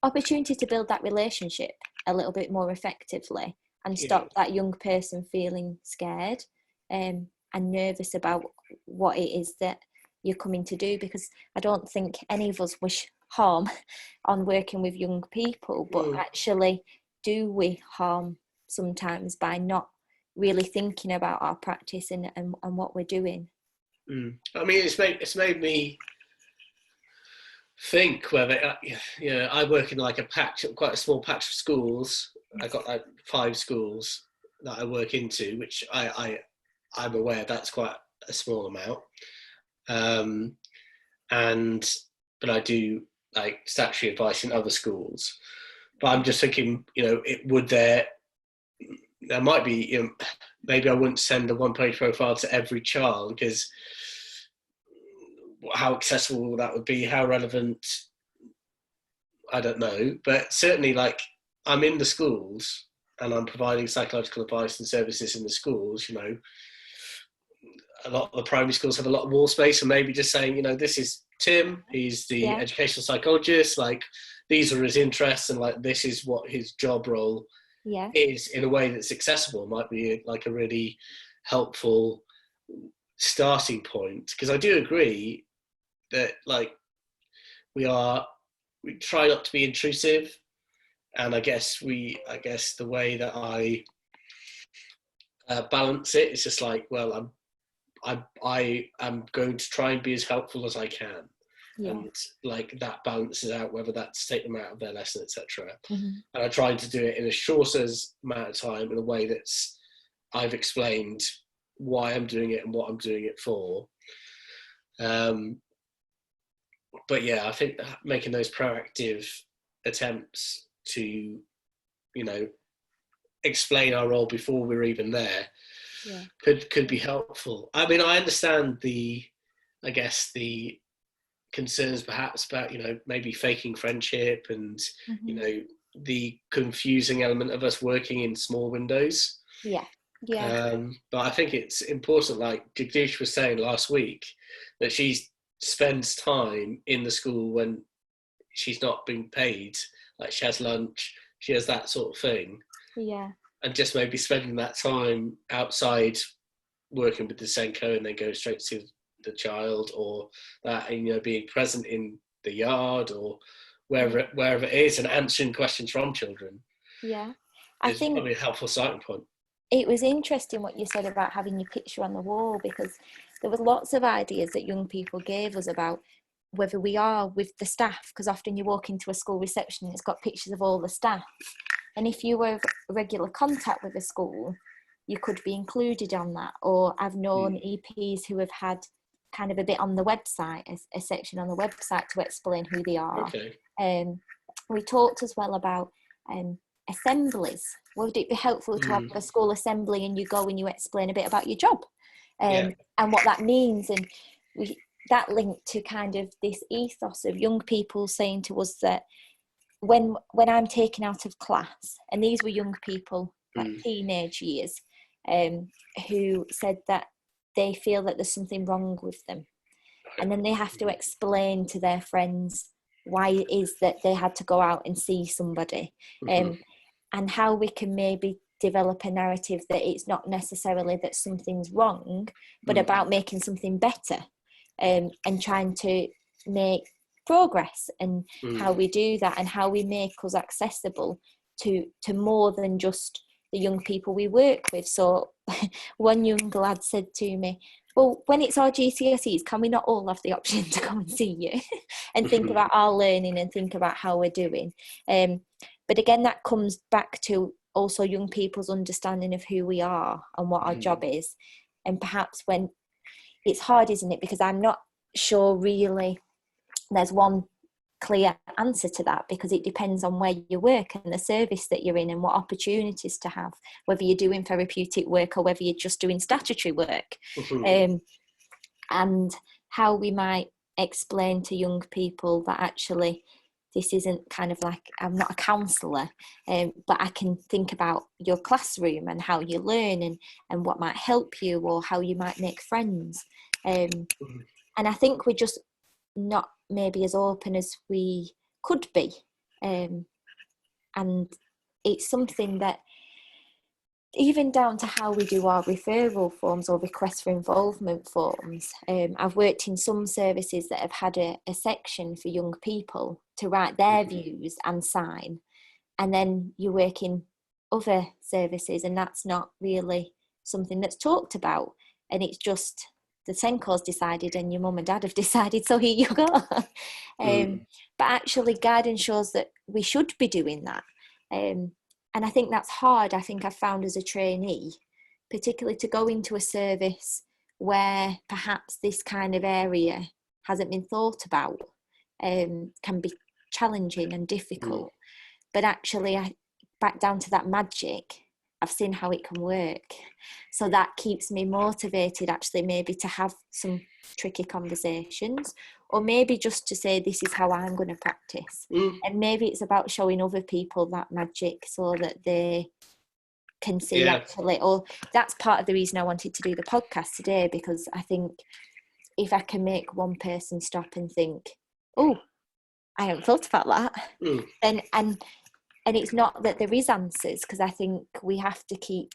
opportunity to build that relationship a little bit more effectively, and stop that young person feeling scared and nervous about what it is that you're coming to do, because I don't think any of us wish harm on working with young people, but actually do we harm sometimes by not really thinking about our practice and what we're doing. I mean, it's made me think whether I work in like a patch, quite a small patch of schools. I got like 5 schools that I work into, which I'm aware that's quite a small amount. But I do like statutory advice in other schools. But I'm just thinking, there might be, maybe I wouldn't send a one-page profile to every child, because how accessible that would be, how relevant, I don't know. But certainly, like, I'm in the schools and I'm providing psychological advice and services in the schools. A lot of the primary schools have a lot of wall space, and maybe just saying, this is Tim, he's the educational psychologist, like, these are his interests, and like, this is what his job role is, in a way that's accessible, might be like a really helpful starting point. Because I do agree that, like, we try not to be intrusive, and I guess the way that I balance it is just like, well, I am going to try and be as helpful as I can. Yeah. And like that balances out whether that's take them out of their lesson, etc. Mm-hmm. And I try to do it in a shorter amount of time in a way that's I've explained why I'm doing it and what I'm doing it for. But yeah, I think making those proactive attempts to, you know, explain our role before we're even there could be helpful. I mean, I understand the concerns perhaps about, you know, maybe faking friendship and, you know, the confusing element of us working in small windows. Yeah. But I think it's important, like Jagdish was saying last week, that she spends time in the school when she's not being paid. Like she has lunch, she has that sort of thing. Yeah. And just maybe spending that time outside working with the Senko and then go straight to the child, or that, you know, being present in the yard or wherever it is and answering questions from children. Yeah. I think probably a helpful starting point. It was interesting what you said about having your picture on the wall, because there was lots of ideas that young people gave us about whether we are with the staff, because often you walk into a school reception and it's got pictures of all the staff. And if you were regular contact with a school, you could be included on that. Or I've known EPs who have had kind of a bit on the website, a section on the website to explain who they are. Okay. We talked as well about assemblies. Would it be helpful to have a school assembly and you go and you explain a bit about your job and what that means? And that linked to kind of this ethos of young people saying to us that when I'm taken out of class, and these were young people, like teenage years, who said that they feel that there's something wrong with them. And then they have to explain to their friends why it is that they had to go out and see somebody. And how we can maybe develop a narrative that it's not necessarily that something's wrong, but about making something better, and trying to make progress, and how we do that, and how we make us accessible to more than just the young people we work with. So one young lad said to me, well, when it's our GCSEs, can we not all have the option to come and see you and think about our learning and think about how we're doing? But again, that comes back to also young people's understanding of who we are and what our job is. And perhaps when it's hard, isn't it? Because I'm not sure really there's one clear answer to that, because it depends on where you work and the service that you're in and what opportunities to have, whether you're doing therapeutic work or whether you're just doing statutory work. And how we might explain to young people that actually this isn't kind of like, I'm not a counsellor, but I can think about your classroom and how you learn and what might help you or how you might make friends. And I think we're just not maybe as open as we could be. And it's something that, even down to how we do our referral forms or request for involvement forms. I've worked in some services that have had a section for young people to write their views and sign. And then you work in other services and that's not really something that's talked about. And it's just the Senko's decided and your mum and dad have decided, so here you go. But actually guidance shows that we should be doing that. And I think that's hard. I think I've found as a trainee, particularly to go into a service where perhaps this kind of area hasn't been thought about, can be challenging and difficult. But actually, back down to that magic, I've seen how it can work. So that keeps me motivated, actually, maybe to have some tricky conversations, or maybe just to say, this is how I'm going to practice. And maybe it's about showing other people that magic so that they can see actually, or that's part of the reason I wanted to do the podcast today, because I think if I can make one person stop and think, oh, I haven't thought about that, then, and it's not that there is answers, because I think we have to keep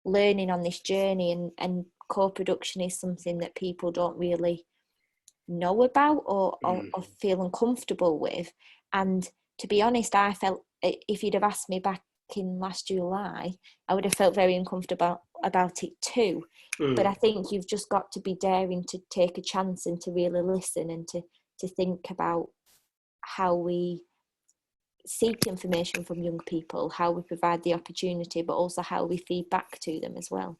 learning on this journey, and co-production is something that people don't really know about or feel uncomfortable with. And to be honest, I felt, if you'd have asked me back in last July, I would have felt very uncomfortable about it too. But I think you've just got to be daring to take a chance and to really listen and to think about how we seek information from young people, how we provide the opportunity, but also how we feed back to them as well.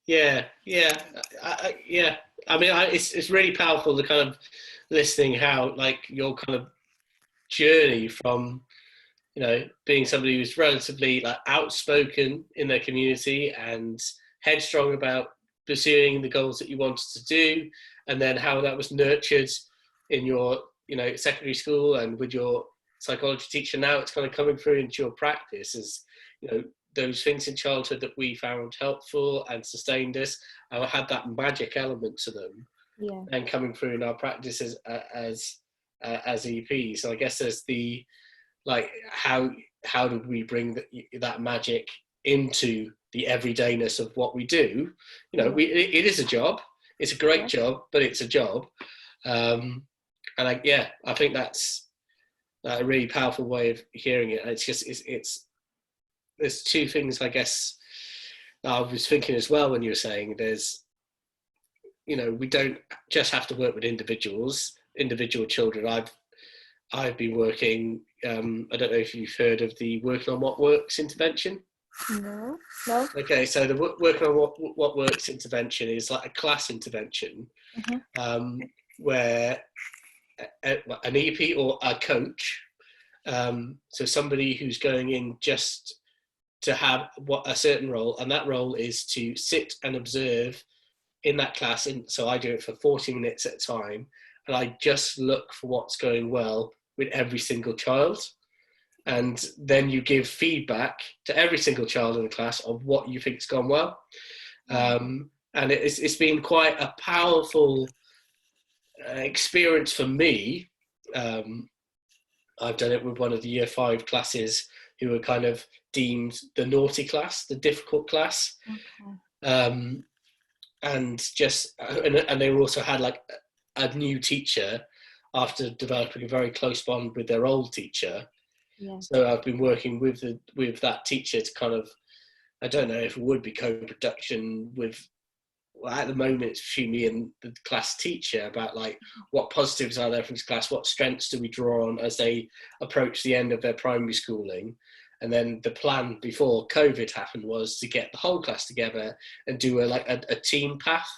Yeah. I mean, it's really powerful, the kind of listening how, like, your kind of journey from, you know, being somebody who's relatively, like, outspoken in their community and headstrong about pursuing the goals that you wanted to do, and then how that was nurtured in your, you know, secondary school and with your psychology teacher. Now it's kind of coming through into your practice as, you know, those things in childhood that we found helpful and sustained us had that magic element to them, and coming through in our practices as EPs. So I guess there's the, like, how do we bring that magic into the everydayness of what we do? You know, it is a job. It's a great job, but it's a job. And I think that's a really powerful way of hearing it. It's just, there's two things, I guess, I was thinking as well when you were saying there's, you know, we don't just have to work with individual children. I've been working, I don't know if you've heard of the Working on What Works intervention. No. Okay, so the Working on What Works intervention is like a class intervention, where an EP or a coach, so somebody who's going in just to have a certain role, and that role is to sit and observe in that class. And so I do it for 40 minutes at a time, and I just look for what's going well with every single child. And then you give feedback to every single child in the class of what you think's gone well. And it's been quite a powerful experience for me. I've done it with one of the year 5 classes who were kind of deemed the naughty class, the difficult class. And they also had, like, a new teacher after developing a very close bond with their old teacher. So I've been working with that teacher to kind of, I don't know if it would be co-production with, well, at the moment it's between me and the class teacher about, like, what positives are there from this class, what strengths do we draw on as they approach the end of their primary schooling. And then the plan before COVID happened was to get the whole class together and do a team path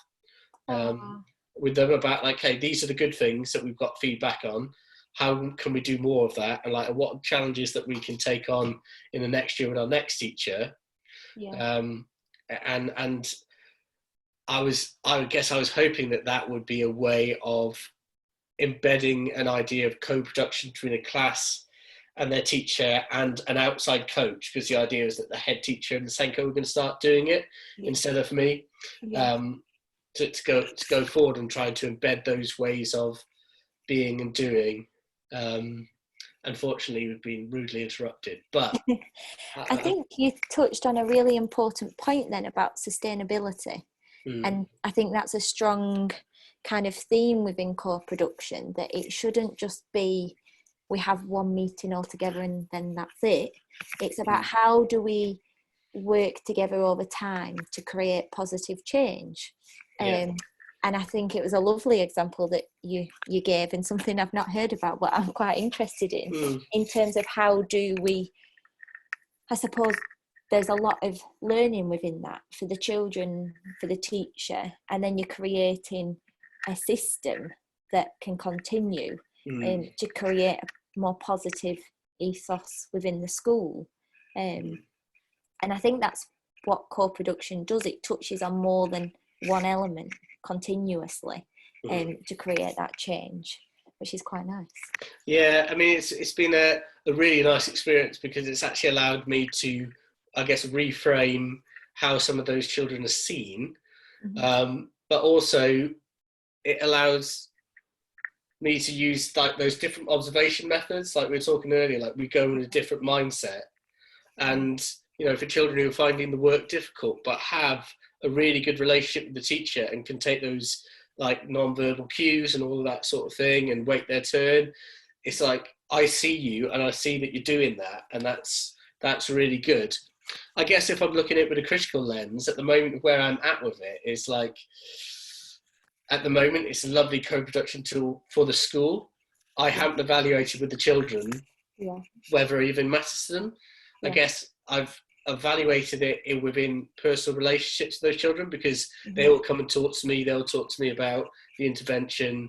with them about, like, hey, these are the good things that we've got feedback on. How can we do more of that? And, like, what challenges that we can take on in the next year with our next teacher. And I guess I was hoping that would be a way of embedding an idea of co-production between a class and their teacher and an outside coach, because the idea is that the head teacher and the Senko were going to start doing it instead of me, to go forward and trying to embed those ways of being and doing. Unfortunately, we've been rudely interrupted, but I think you touched on a really important point then about sustainability. And I think that's a strong kind of theme within co-production, that it shouldn't just be we have one meeting all together and then that's it. It's about how do we work together over time to create positive change. And I think it was a lovely example that you gave, and something I've not heard about but I'm quite interested in terms of how do we, I suppose there's a lot of learning within that for the children, for the teacher, and then you're creating a system that can continue to create a more positive ethos within the school. And I think that's what co-production does. It touches on more than one element continuously to create that change, which is quite nice. Yeah, I mean, it's been a really nice experience, because it's actually allowed me to, I guess, reframe how some of those children are seen, but also it allows me to use, like, those different observation methods, like we were talking earlier, like we go in a different mindset. And, you know, for children who are finding the work difficult but have a really good relationship with the teacher and can take those, like, non-verbal cues and all of that sort of thing and wait their turn, it's like, I see you and I see that you're doing that, and that's really good. I guess if I'm looking at it with a critical lens, at the moment where I'm at with it is like, at the moment it's a lovely co-production tool for the school. I haven't evaluated with the children whether it even matters to them. I guess I've evaluated it within personal relationships with those children, because they all come and talk to me. They'll talk to me about the intervention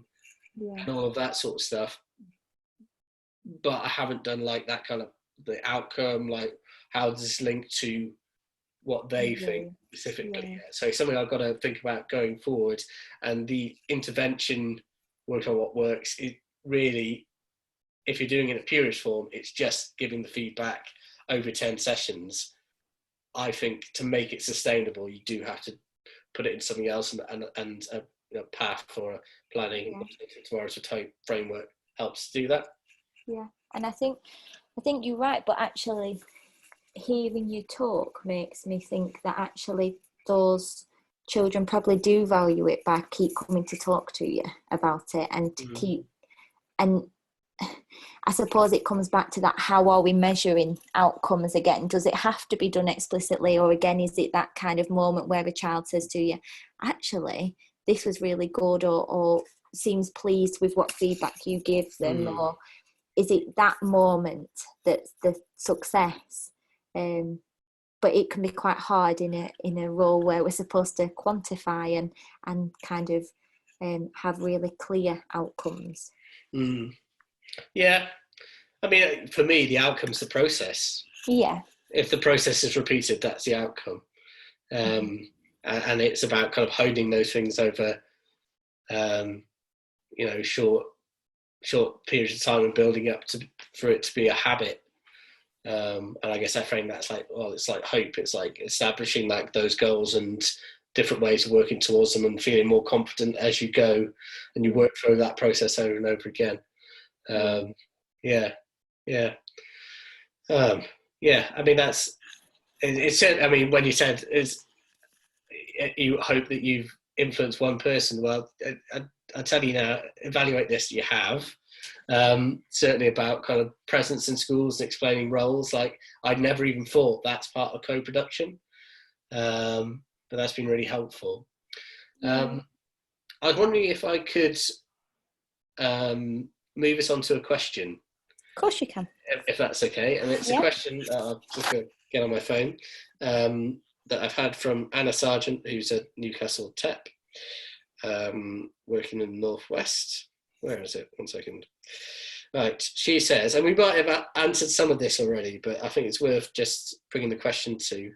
and all of that sort of stuff. But I haven't done like that kind of the outcome, like how does this link to what they think specifically. So it's something I've got to think about going forward. And the intervention, work on what works, it really, if you're doing it in a purist form, it's just giving the feedback over 10 sessions. I think to make it sustainable, you do have to put it in something else, and a path for a planning tomorrow's hope framework helps do that. Yeah, and I think you're right, but actually hearing you talk makes me think that actually those children probably do value it by keep coming to talk to you about it, and to keep, and I suppose it comes back to that, how are we measuring outcomes again? Does it have to be done explicitly, or again, is it that kind of moment where a child says to you, actually, this was really good, or seems pleased with what feedback you give them, or is it that moment that's the success? But it can be quite hard in a role where we're supposed to quantify and kind of have really clear outcomes. Yeah, I mean, for me, the outcome's the process. Yeah. If the process is repeated, that's the outcome. And it's about kind of honing those things over, short periods of time and building up for it to be a habit. And I guess I frame that's like, well, it's like hope. It's like establishing like those goals and different ways of working towards them, and feeling more confident as you go and you work through that process over and over again. I mean, that's it. I mean, when you said you hope that you've influenced one person, well, I tell you now, evaluate this. You have. Certainly about kind of presence in schools and explaining roles. Like, I'd never even thought that's part of co-production, but that's been really helpful. I was wondering if I could move us on to a question. Of course you can. If that's okay. And it's a question, I'll just go get on my phone, that I've had from Anna Sargent, who's at Newcastle TEP, working in the Northwest. Where is it? 1 second. Right, she says, and we might have answered some of this already, but I think it's worth just bringing the question to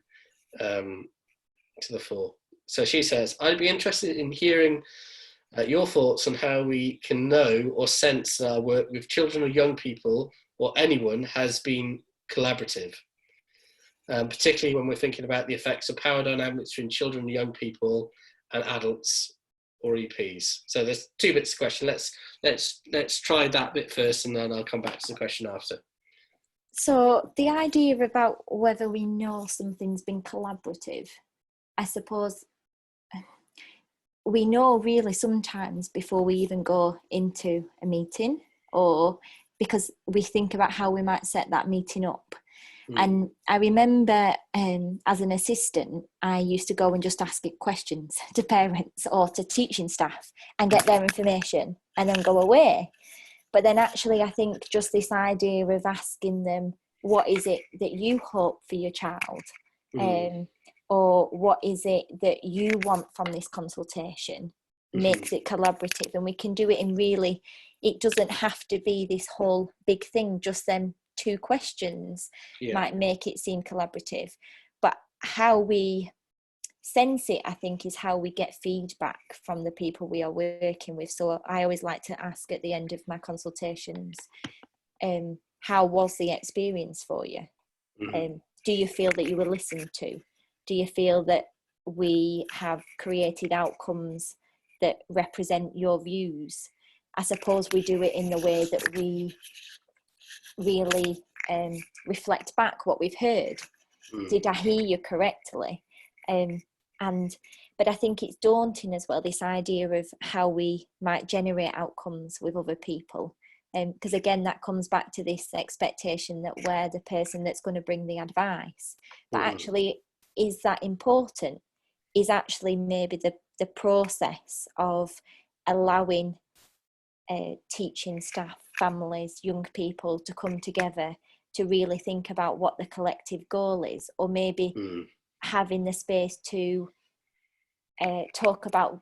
the fore. So she says, I'd be interested in hearing your thoughts on how we can know or sense that our work with children or young people or anyone has been collaborative, particularly when we're thinking about the effects of power dynamics between children and young people and adults or EPs. So there's 2 bits of the question. Let's try that bit first, and then I'll come back to the question after. So the idea about whether we know something's been collaborative, I suppose we know really sometimes before we even go into a meeting, or because we think about how we might set that meeting up. And I remember as an assistant, I used to go and just ask questions to parents or to teaching staff and get their information and then go away. But then actually, I think just this idea of asking them, what is it that you hope for your child? Or what is it that you want from this consultation makes it collaborative. And we can do it in really, it doesn't have to be this whole big thing, just them 2 questions might make it seem collaborative. But how we sense it, I think, is how we get feedback from the people we are working with. So I always like to ask at the end of my consultations, how was the experience for you? Do you feel that you were listened to? Do you feel that we have created outcomes that represent your views? I suppose we do it in the way that we really reflect back what we've heard. Did I hear you correctly? But I think it's daunting as well, this idea of how we might generate outcomes with other people, because again, that comes back to this expectation that we're the person that's going to bring the advice. But actually, is that important? Is actually maybe the process of allowing teaching staff, families, young people to come together to really think about what the collective goal is, or maybe having the space to talk about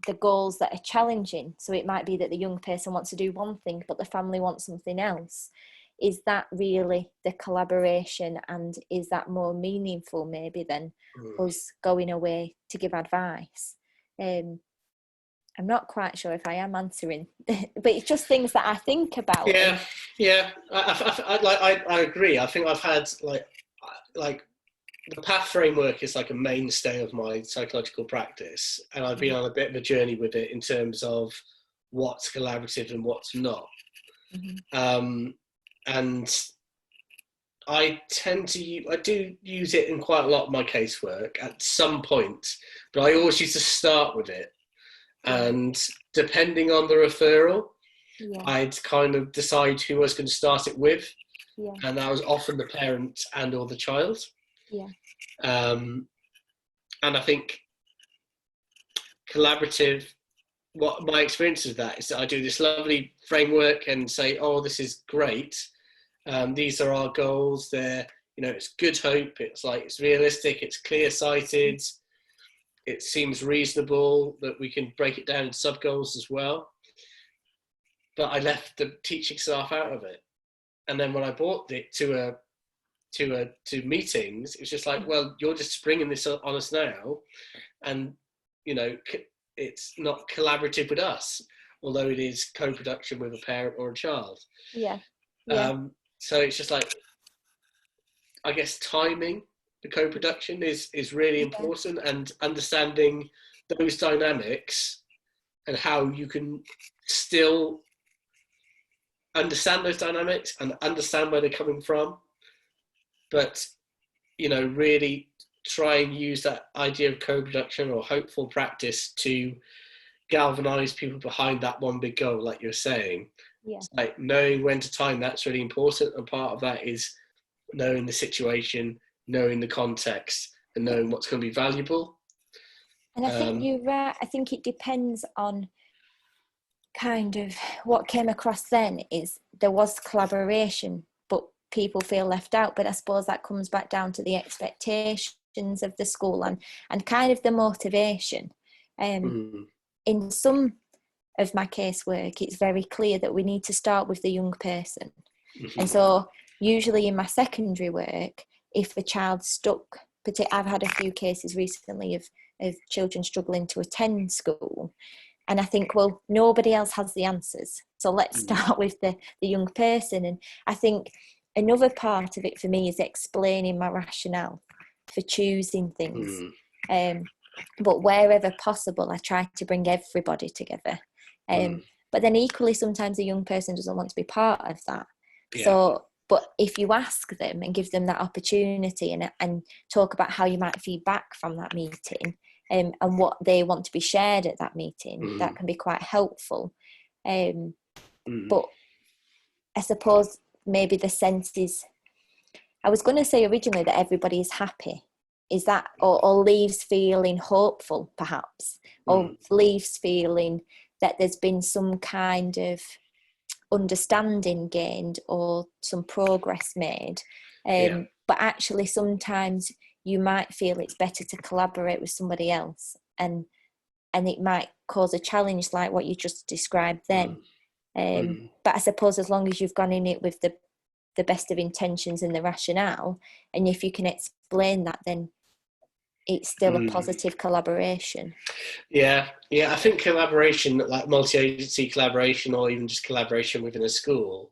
the goals that are challenging. So it might be that the young person wants to do one thing, but the family wants something else. Is that really the collaboration, and is that more meaningful maybe than us going away to give advice? I'm not quite sure if I am answering, but it's just things that I think about. Yeah. I agree. I think I've had like the PATH framework is like a mainstay of my psychological practice, and I've been on a bit of a journey with it in terms of what's collaborative and what's not. And I do use it in quite a lot of my casework at some point, but I always used to start with it. And depending on the referral, I'd kind of decide who I was going to start it with. And that was often the parent and or the child. And I think collaborative, what my experience of that is that I do this lovely framework and say, oh, this is great. These are our goals. They're, it's good hope. It's realistic. It's clear-sighted. It seems reasonable that we can break it down into sub-goals as well. But I left the teaching staff out of it. And then when I brought it to meetings, it was just like, well, you're just springing this on us now. And, it's not collaborative with us, although it is co-production with a parent or a child. So it's just like, I guess timing the co-production is really important, and understanding those dynamics and how you can still understand those dynamics and understand where they're coming from, but really try and use that idea of co-production or hopeful practice to galvanize people behind that one big goal, like you're saying. Like knowing when to time, that's really important, and part of that is knowing the situation, knowing the context, and knowing what's going to be valuable. And I think you're right. I think it depends on kind of what came across then is there was collaboration, but people feel left out. But I suppose that comes back down to the expectations of the school and kind of the motivation. In some of my casework, it's very clear that we need to start with the young person. And so usually in my secondary work, if a child's stuck, I've had a few cases recently of children struggling to attend school, and I think, well, nobody else has the answers, so let's start with the young person. And I think another part of it for me is explaining my rationale for choosing things. But wherever possible, I try to bring everybody together. But then equally, sometimes a young person doesn't want to be part of that. So, but if you ask them and give them that opportunity and talk about how you might feedback from that meeting and what they want to be shared at that meeting, that can be quite helpful. But I suppose maybe the sense is, I was going to say originally that everybody is happy. Is that, or leaves feeling hopeful, perhaps, or leaves feeling that there's been some kind of understanding gained or some progress made. But actually sometimes you might feel it's better to collaborate with somebody else, and it might cause a challenge like what you just described then. But I suppose as long as you've gone in it with the best of intentions and the rationale, and if you can explain that, then it's still a positive collaboration. I think collaboration, like multi-agency collaboration, or even just collaboration within a school,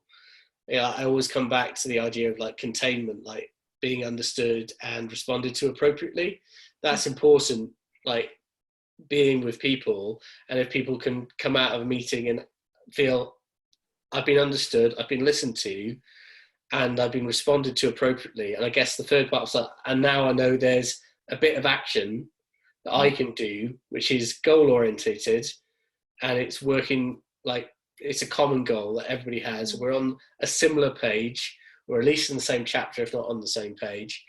I always come back to the idea of like containment, like being understood and responded to appropriately. That's important, like being with people, and if people can come out of a meeting and feel I've been understood, I've been listened to, and I've been responded to appropriately. And I guess the third part is that, and now I know there's a bit of action that I can do, which is goal orientated, and it's working like it's a common goal that everybody has. We're on a similar page, or at least in the same chapter, if not on the same page,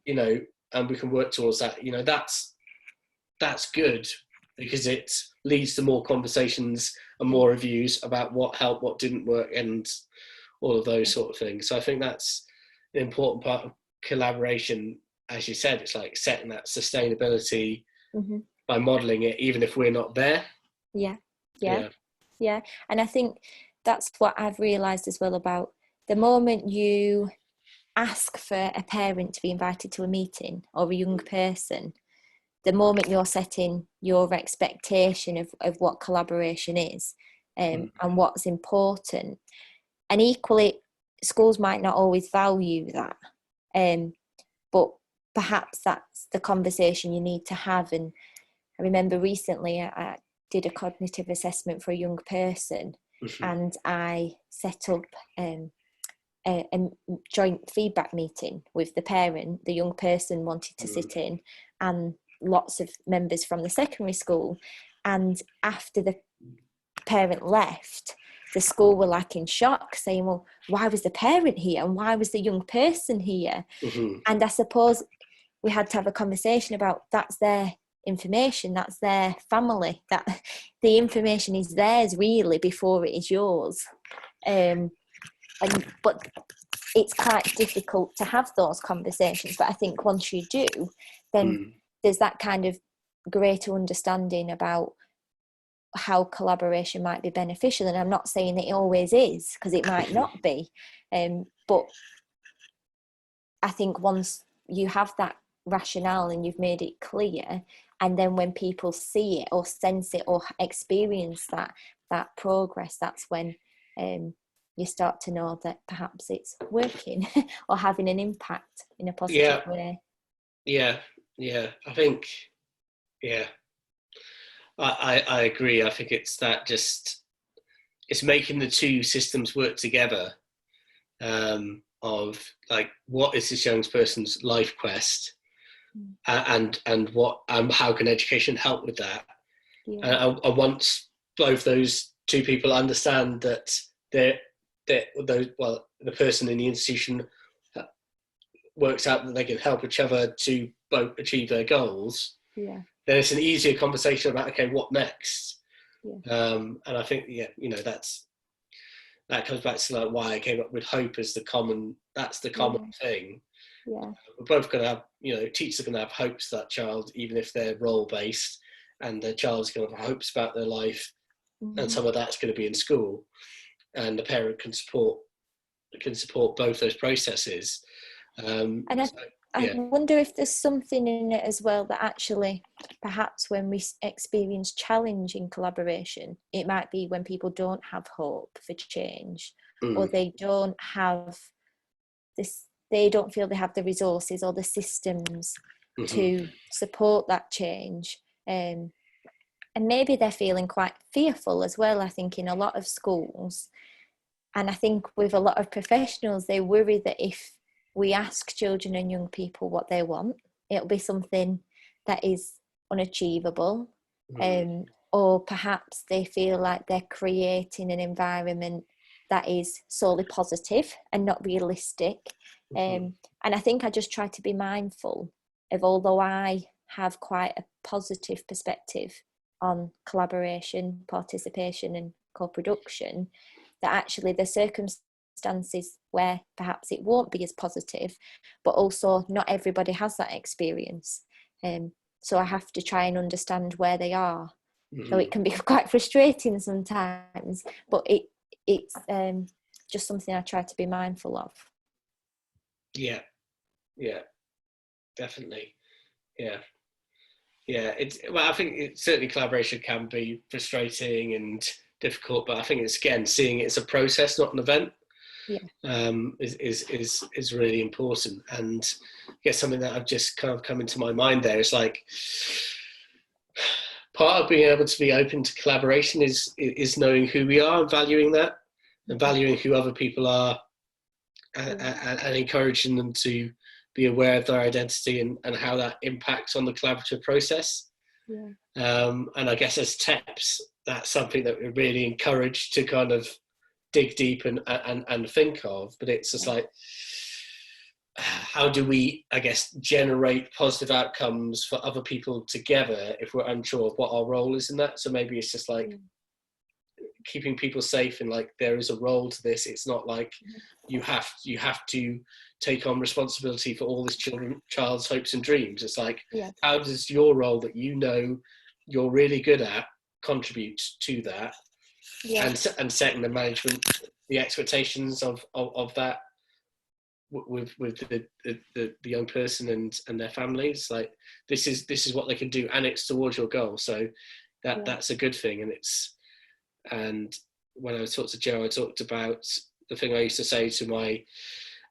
you know, and we can work towards that. You know, that's good, because it leads to more conversations and more reviews about what helped, what didn't work, and all of those sort of things. So I think that's an important part of collaboration. As you said, it's like setting that sustainability by modelling it, even if we're not there. Yeah. And I think that's what I've realised as well, about the moment you ask for a parent to be invited to a meeting, or a young person, the moment you're setting your expectation of what collaboration is, and what's important. And equally, schools might not always value that, but perhaps that's the conversation you need to have. And I remember recently I did a cognitive assessment for a young person, and I set up a joint feedback meeting with the parent. The young person wanted to sit in, and lots of members from the secondary school. And after the parent left, the school were like in shock, saying, well, why was the parent here and why was the young person here? And I suppose we had to have a conversation about, that's their information, that's their family, that the information is theirs really before it is yours. But it's quite difficult to have those conversations. But I think once you do, then there's that kind of greater understanding about how collaboration might be beneficial. And I'm not saying that it always is, because it might not be. But I think once you have that rationale and you've made it clear, and then when people see it or sense it or experience that progress, that's when you start to know that perhaps it's working or having an impact in a positive way. I think I agree. I think it's that, just it's making the two systems work together, of like, what is this young person's life quest, and what how can education help with that? And once both those two people understand that the person in the institution works out that they can help each other to both achieve their goals, then it's an easier conversation about, okay, what next? And I think that comes back to like why I came up with hope as the common thing. We're both going to have, teachers are going to have hopes for that child, even if they're role based, and the child's going to have hopes about their life, and some of that's going to be in school, and the parent can support both those processes. I wonder if there's something in it as well, that actually perhaps when we experience challenge in collaboration, it might be when people don't have hope for change, or they don't have this, they don't feel they have the resources or the systems to support that change. And maybe they're feeling quite fearful as well, I think, in a lot of schools. And I think with a lot of professionals, they worry that if we ask children and young people what they want, it'll be something that is unachievable, or perhaps they feel like they're creating an environment that is solely positive and not realistic. And I think I just try to be mindful of, although I have quite a positive perspective on collaboration, participation and co-production, that actually the circumstances where perhaps it won't be as positive, but also not everybody has that experience. So I have to try and understand where they are. So it can be quite frustrating sometimes, but it's just something I try to be mindful of. Yeah, definitely. I think certainly collaboration can be frustrating and difficult, but I think it's, again, seeing it as a process, not an event, is really important. And I guess something that I've just kind of come into my mind there is like, part of being able to be open to collaboration is knowing who we are and valuing that, and valuing who other people are, and encouraging them to be aware of their identity and how that impacts on the collaborative process. And I guess as TEPs, that's something that we're really encouraged to kind of dig deep and think of. But it's just like, how do we, I guess, generate positive outcomes for other people together if we're unsure of what our role is in that? So maybe it's just like keeping people safe, and like there is a role to this. It's not like you have to take on responsibility for all this child's hopes and dreams. It's like, how does your role that you know you're really good at contribute to that? And setting the expectations of that with the young person and their families. Like this is what they can do, and it's towards your goal. So that's a good thing. And when I talked to Joe, I talked about the thing I used to say to my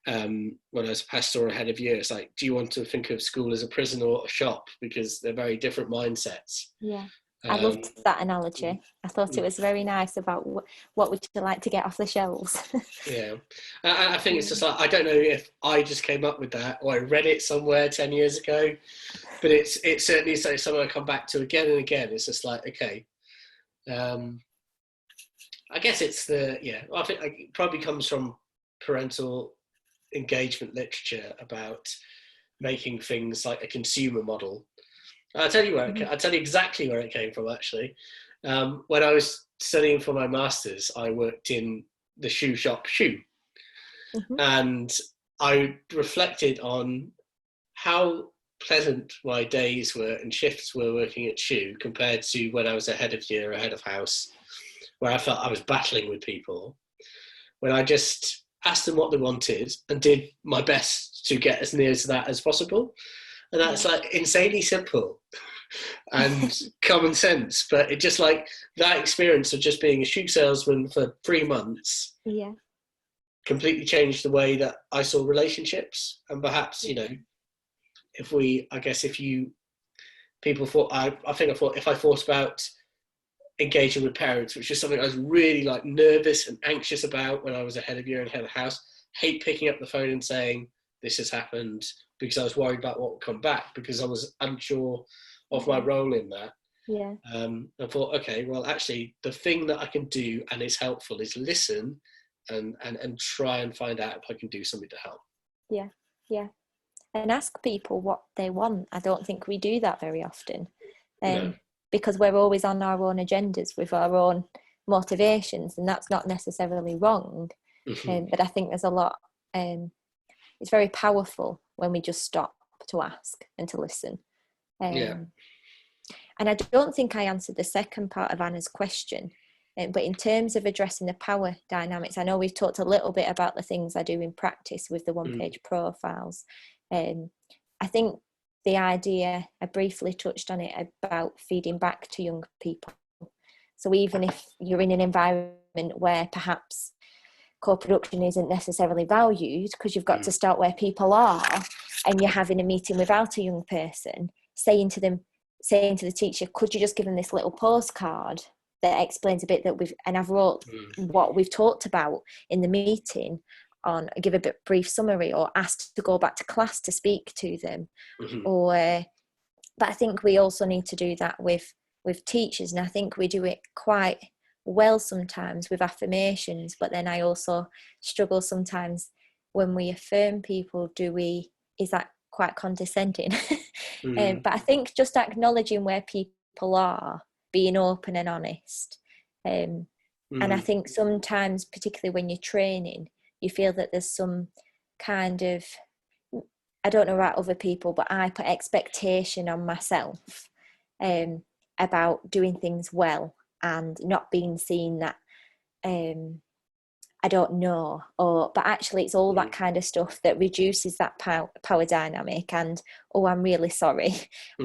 when I was a pastoral head of year. It's like, do you want to think of school as a prison or a shop? Because they're very different mindsets. I loved that analogy. I thought it was very nice about what would you like to get off the shelves. I think it's just like, I don't know if I just came up with that or I read it somewhere 10 years ago, but it's certainly something I come back to again and again. It's just like, okay, I guess it's I think it probably comes from parental engagement literature about making things like a consumer model. I'll tell you I'll tell you exactly where it came from, actually. When I was studying for my master's, I worked in the shoe shop Shoe. And I reflected on how pleasant my days were and shifts were working at Shoe compared to when I was a head of year, a head of house, where I felt I was battling with people, when I just asked them what they wanted and did my best to get as near to that as possible. And that's like insanely simple and common sense, but it just like that experience of just being a shoe salesman for 3 months completely changed the way that I saw relationships. And perhaps, people thought, I thought if I thought about engaging with parents, which is something I was really like nervous and anxious about when I was a head of year and head of house, hate picking up the phone and saying, this has happened, because I was worried about what would come back, because I was unsure of my role in that. I thought, okay, well, actually, the thing that I can do and is helpful is listen and try and find out if I can do something to help. And ask people what they want. I don't think we do that very often, because we're always on our own agendas with our own motivations, and that's not necessarily wrong. But I think there's a lot. It's very powerful when we just stop to ask and to listen. And I don't think I answered the second part of Anna's question, but in terms of addressing the power dynamics, I know we've talked a little bit about the things I do in practice with the one-page profiles. I think the idea, I briefly touched on it, about feeding back to young people. So even if you're in an environment where perhaps co-production isn't necessarily valued, because you've got to start where people are, and you're having a meeting without a young person, saying to the teacher, could you just give them this little postcard that explains a bit and I've wrote what we've talked about in the meeting, on give a bit brief summary, or ask to go back to class to speak to them. But I think we also need to do that with teachers, and I think we do it quite well sometimes with affirmations, but then I also struggle sometimes when we affirm people, is that quite condescending? But I think just acknowledging where people are, being open and honest, and I think sometimes, particularly when you're training, you feel that there's some kind of, I don't know about other people, but I put expectation on myself about doing things well, and not being seen that I don't know, but actually it's all that kind of stuff that reduces that power dynamic, and I'm really sorry,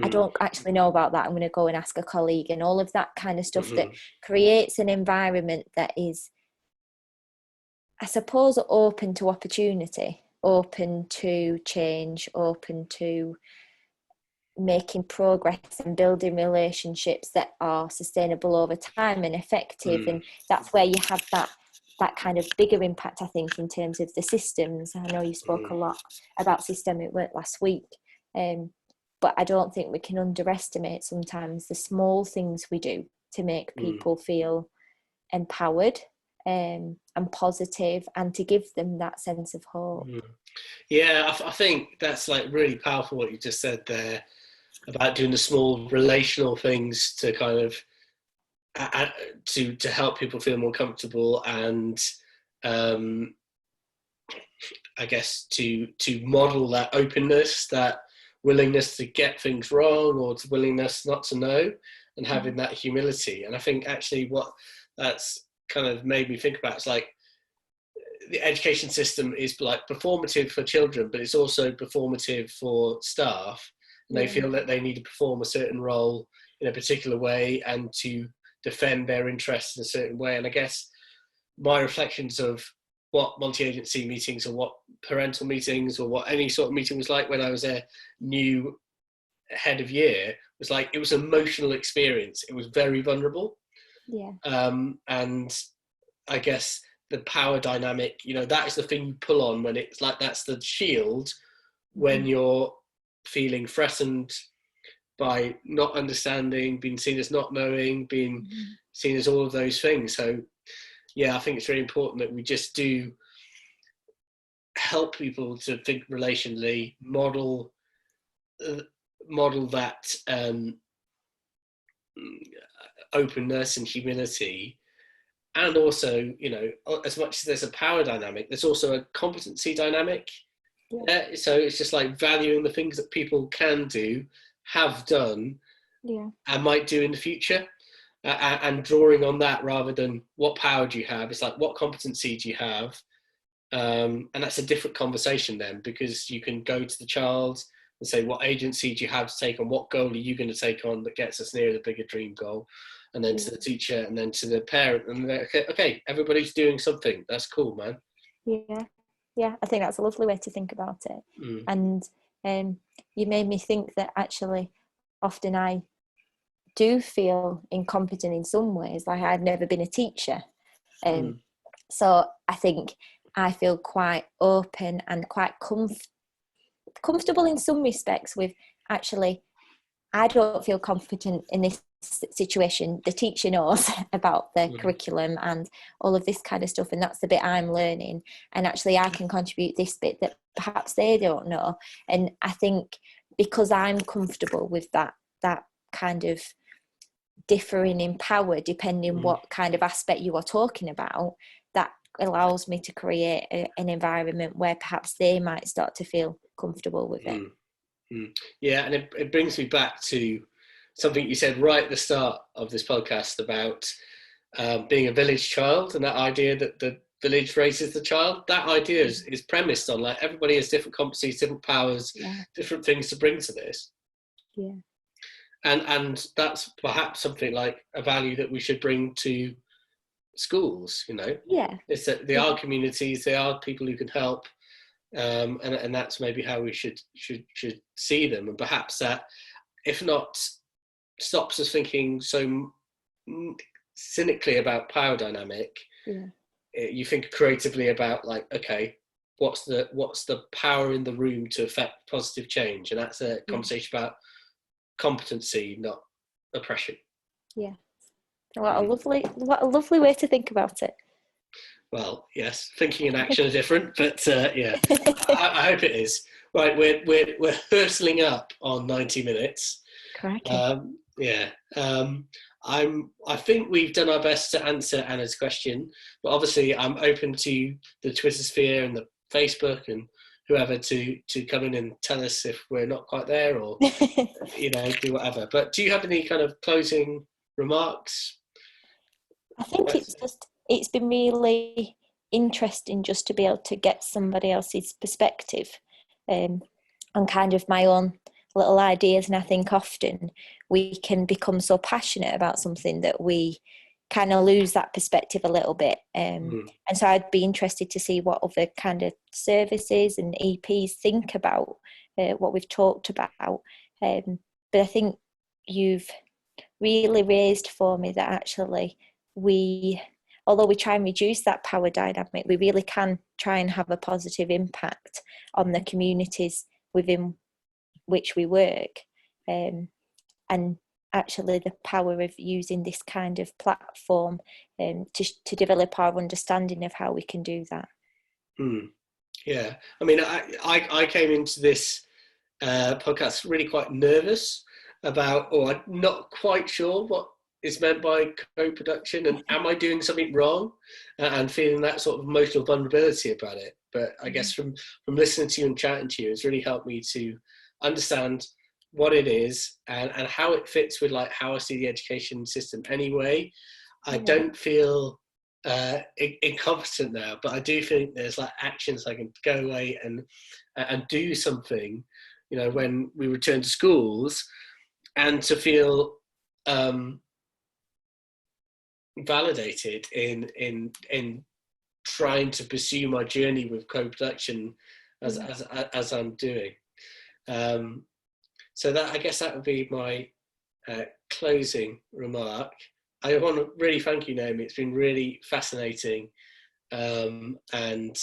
I don't actually know about that, I'm going to go and ask a colleague, and all of that kind of stuff that creates an environment that is, I suppose, open to opportunity, open to change, open to making progress and building relationships that are sustainable over time and effective. And that's where you have that kind of bigger impact, I think, in terms of the systems. I know you spoke a lot about systemic work last week, but I don't think we can underestimate sometimes the small things we do to make people feel empowered and positive, and to give them that sense of hope. Yeah, I think that's like really powerful what you just said there about doing the small relational things to kind of to help people feel more comfortable, and I guess to model that openness, that willingness to get things wrong, or to willingness not to know, and having that humility. And I think actually what that's kind of made me think about is like the education system is like performative for children, but it's also performative for staff, and they feel that they need to perform a certain role in a particular way and to defend their interests in a certain way. And I guess my reflections of what multi-agency meetings, or what parental meetings, or what any sort of meeting was like when I was a new head of year, was like, it was an emotional experience. It was very vulnerable. And I guess the power dynamic, that is the thing you pull on when it's like, that's the shield when you're feeling threatened by not understanding, being seen as not knowing, being seen as all of those things. So yeah, I think it's really important that we just do help people to think relationally, model that openness and humility. And also, as much as there's a power dynamic, there's also a competency dynamic. So it's just like valuing the things that people can do, have done, and might do in the future, and drawing on that rather than what power do you have. It's like, what competency do you have? And that's a different conversation then, because you can go to the child and say, what agency do you have to take on? What goal are you going to take on that gets us near the bigger dream goal? And then to the teacher, and then to the parent, and they're okay, everybody's doing something. That's cool, man. Yeah, I think that's a lovely way to think about it. And you made me think that actually often I do feel incompetent in some ways, like I've never been a teacher. So I think I feel quite open and quite comfortable in some respects with, actually, I don't feel confident in this situation. The teacher knows about the curriculum and all of this kind of stuff, and that's the bit I'm learning, and actually I can contribute this bit that perhaps they don't know. And I think because I'm comfortable with that kind of differing in power depending what kind of aspect you are talking about, that allows me to create an environment where perhaps they might start to feel comfortable with it. Yeah, and it brings me back to something you said right at the start of this podcast about being a village child, and that idea that the village raises the child. That idea is premised on like everybody has different competencies, different powers, different things to bring to this. And that's perhaps something like a value that we should bring to schools. It's that they are communities, they are people who can help. And that's maybe how we should see them, and perhaps that, if not, stops us thinking so cynically about power dynamic. You think creatively about like, okay, what's the power in the room to affect positive change, and that's a conversation about competency, not oppression. What a lovely way to think about it. Well, yes, thinking and action are different, but yeah, I hope it is. Right, we're hurtling up on 90 minutes. Correct. I think we've done our best to answer Anna's question, but obviously I'm open to the Twitter sphere and the Facebook and whoever to come in and tell us if we're not quite there, or do whatever. But do you have any kind of closing remarks? I think it's been really interesting just to be able to get somebody else's perspective on kind of my own little ideas. And I think often we can become so passionate about something that we kind of lose that perspective a little bit. And so I'd be interested to see what other kind of services and EPs think about what we've talked about. But I think you've really raised for me that actually although we try and reduce that power dynamic, we really can try and have a positive impact on the communities within which we work. and actually the power of using this kind of platform to develop our understanding of how we can do that. Yeah, I mean, I came into this podcast really quite nervous about, or I'm not quite sure what is meant by co-production, and am I doing something wrong, and feeling that sort of emotional vulnerability about it. But I guess from listening to you and chatting to you, it's really helped me to understand what it is and how it fits with like how I see the education system anyway. I don't feel incompetent now, but I do think there's like actions I can go away and do something, you know, when we return to schools, and to feel validated in trying to pursue my journey with co-production as I'm doing. So that, I guess that would be my closing remark. I want to really thank you, Naomi. It's been really fascinating, and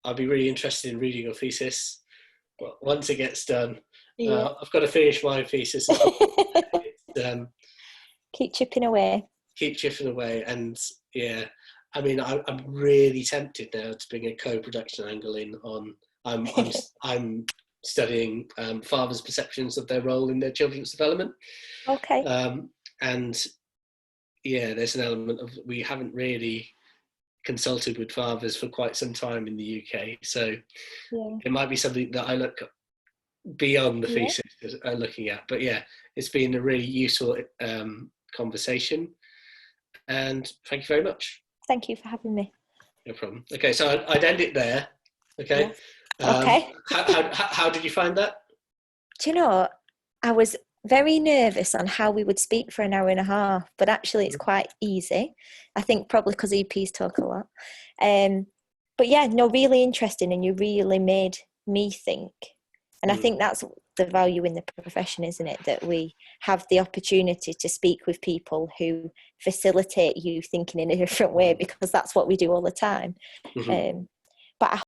I'll be really interested in reading your thesis once it gets done. I've got to finish my thesis as well. Keep chipping away. And yeah, I mean, I'm really tempted now to bring a co-production angle in on. I'm studying fathers' perceptions of their role in their children's development. Okay. And yeah, there's an element of, we haven't really consulted with fathers for quite some time in the UK, so it might be something that I look beyond the thesis looking at. But yeah, it's been a really useful conversation, and thank you very much. Thank you for having me. No problem. Okay, so I'd end it there. Okay. Okay. How did you find that? Do you know, I was very nervous on how we would speak for an hour and a half, but actually it's quite easy. I think probably because EPs talk a lot. But yeah, no, really interesting, and you really made me think. And I think that's the value in the profession, isn't it? That we have the opportunity to speak with people who facilitate you thinking in a different way, because that's what we do all the time. But I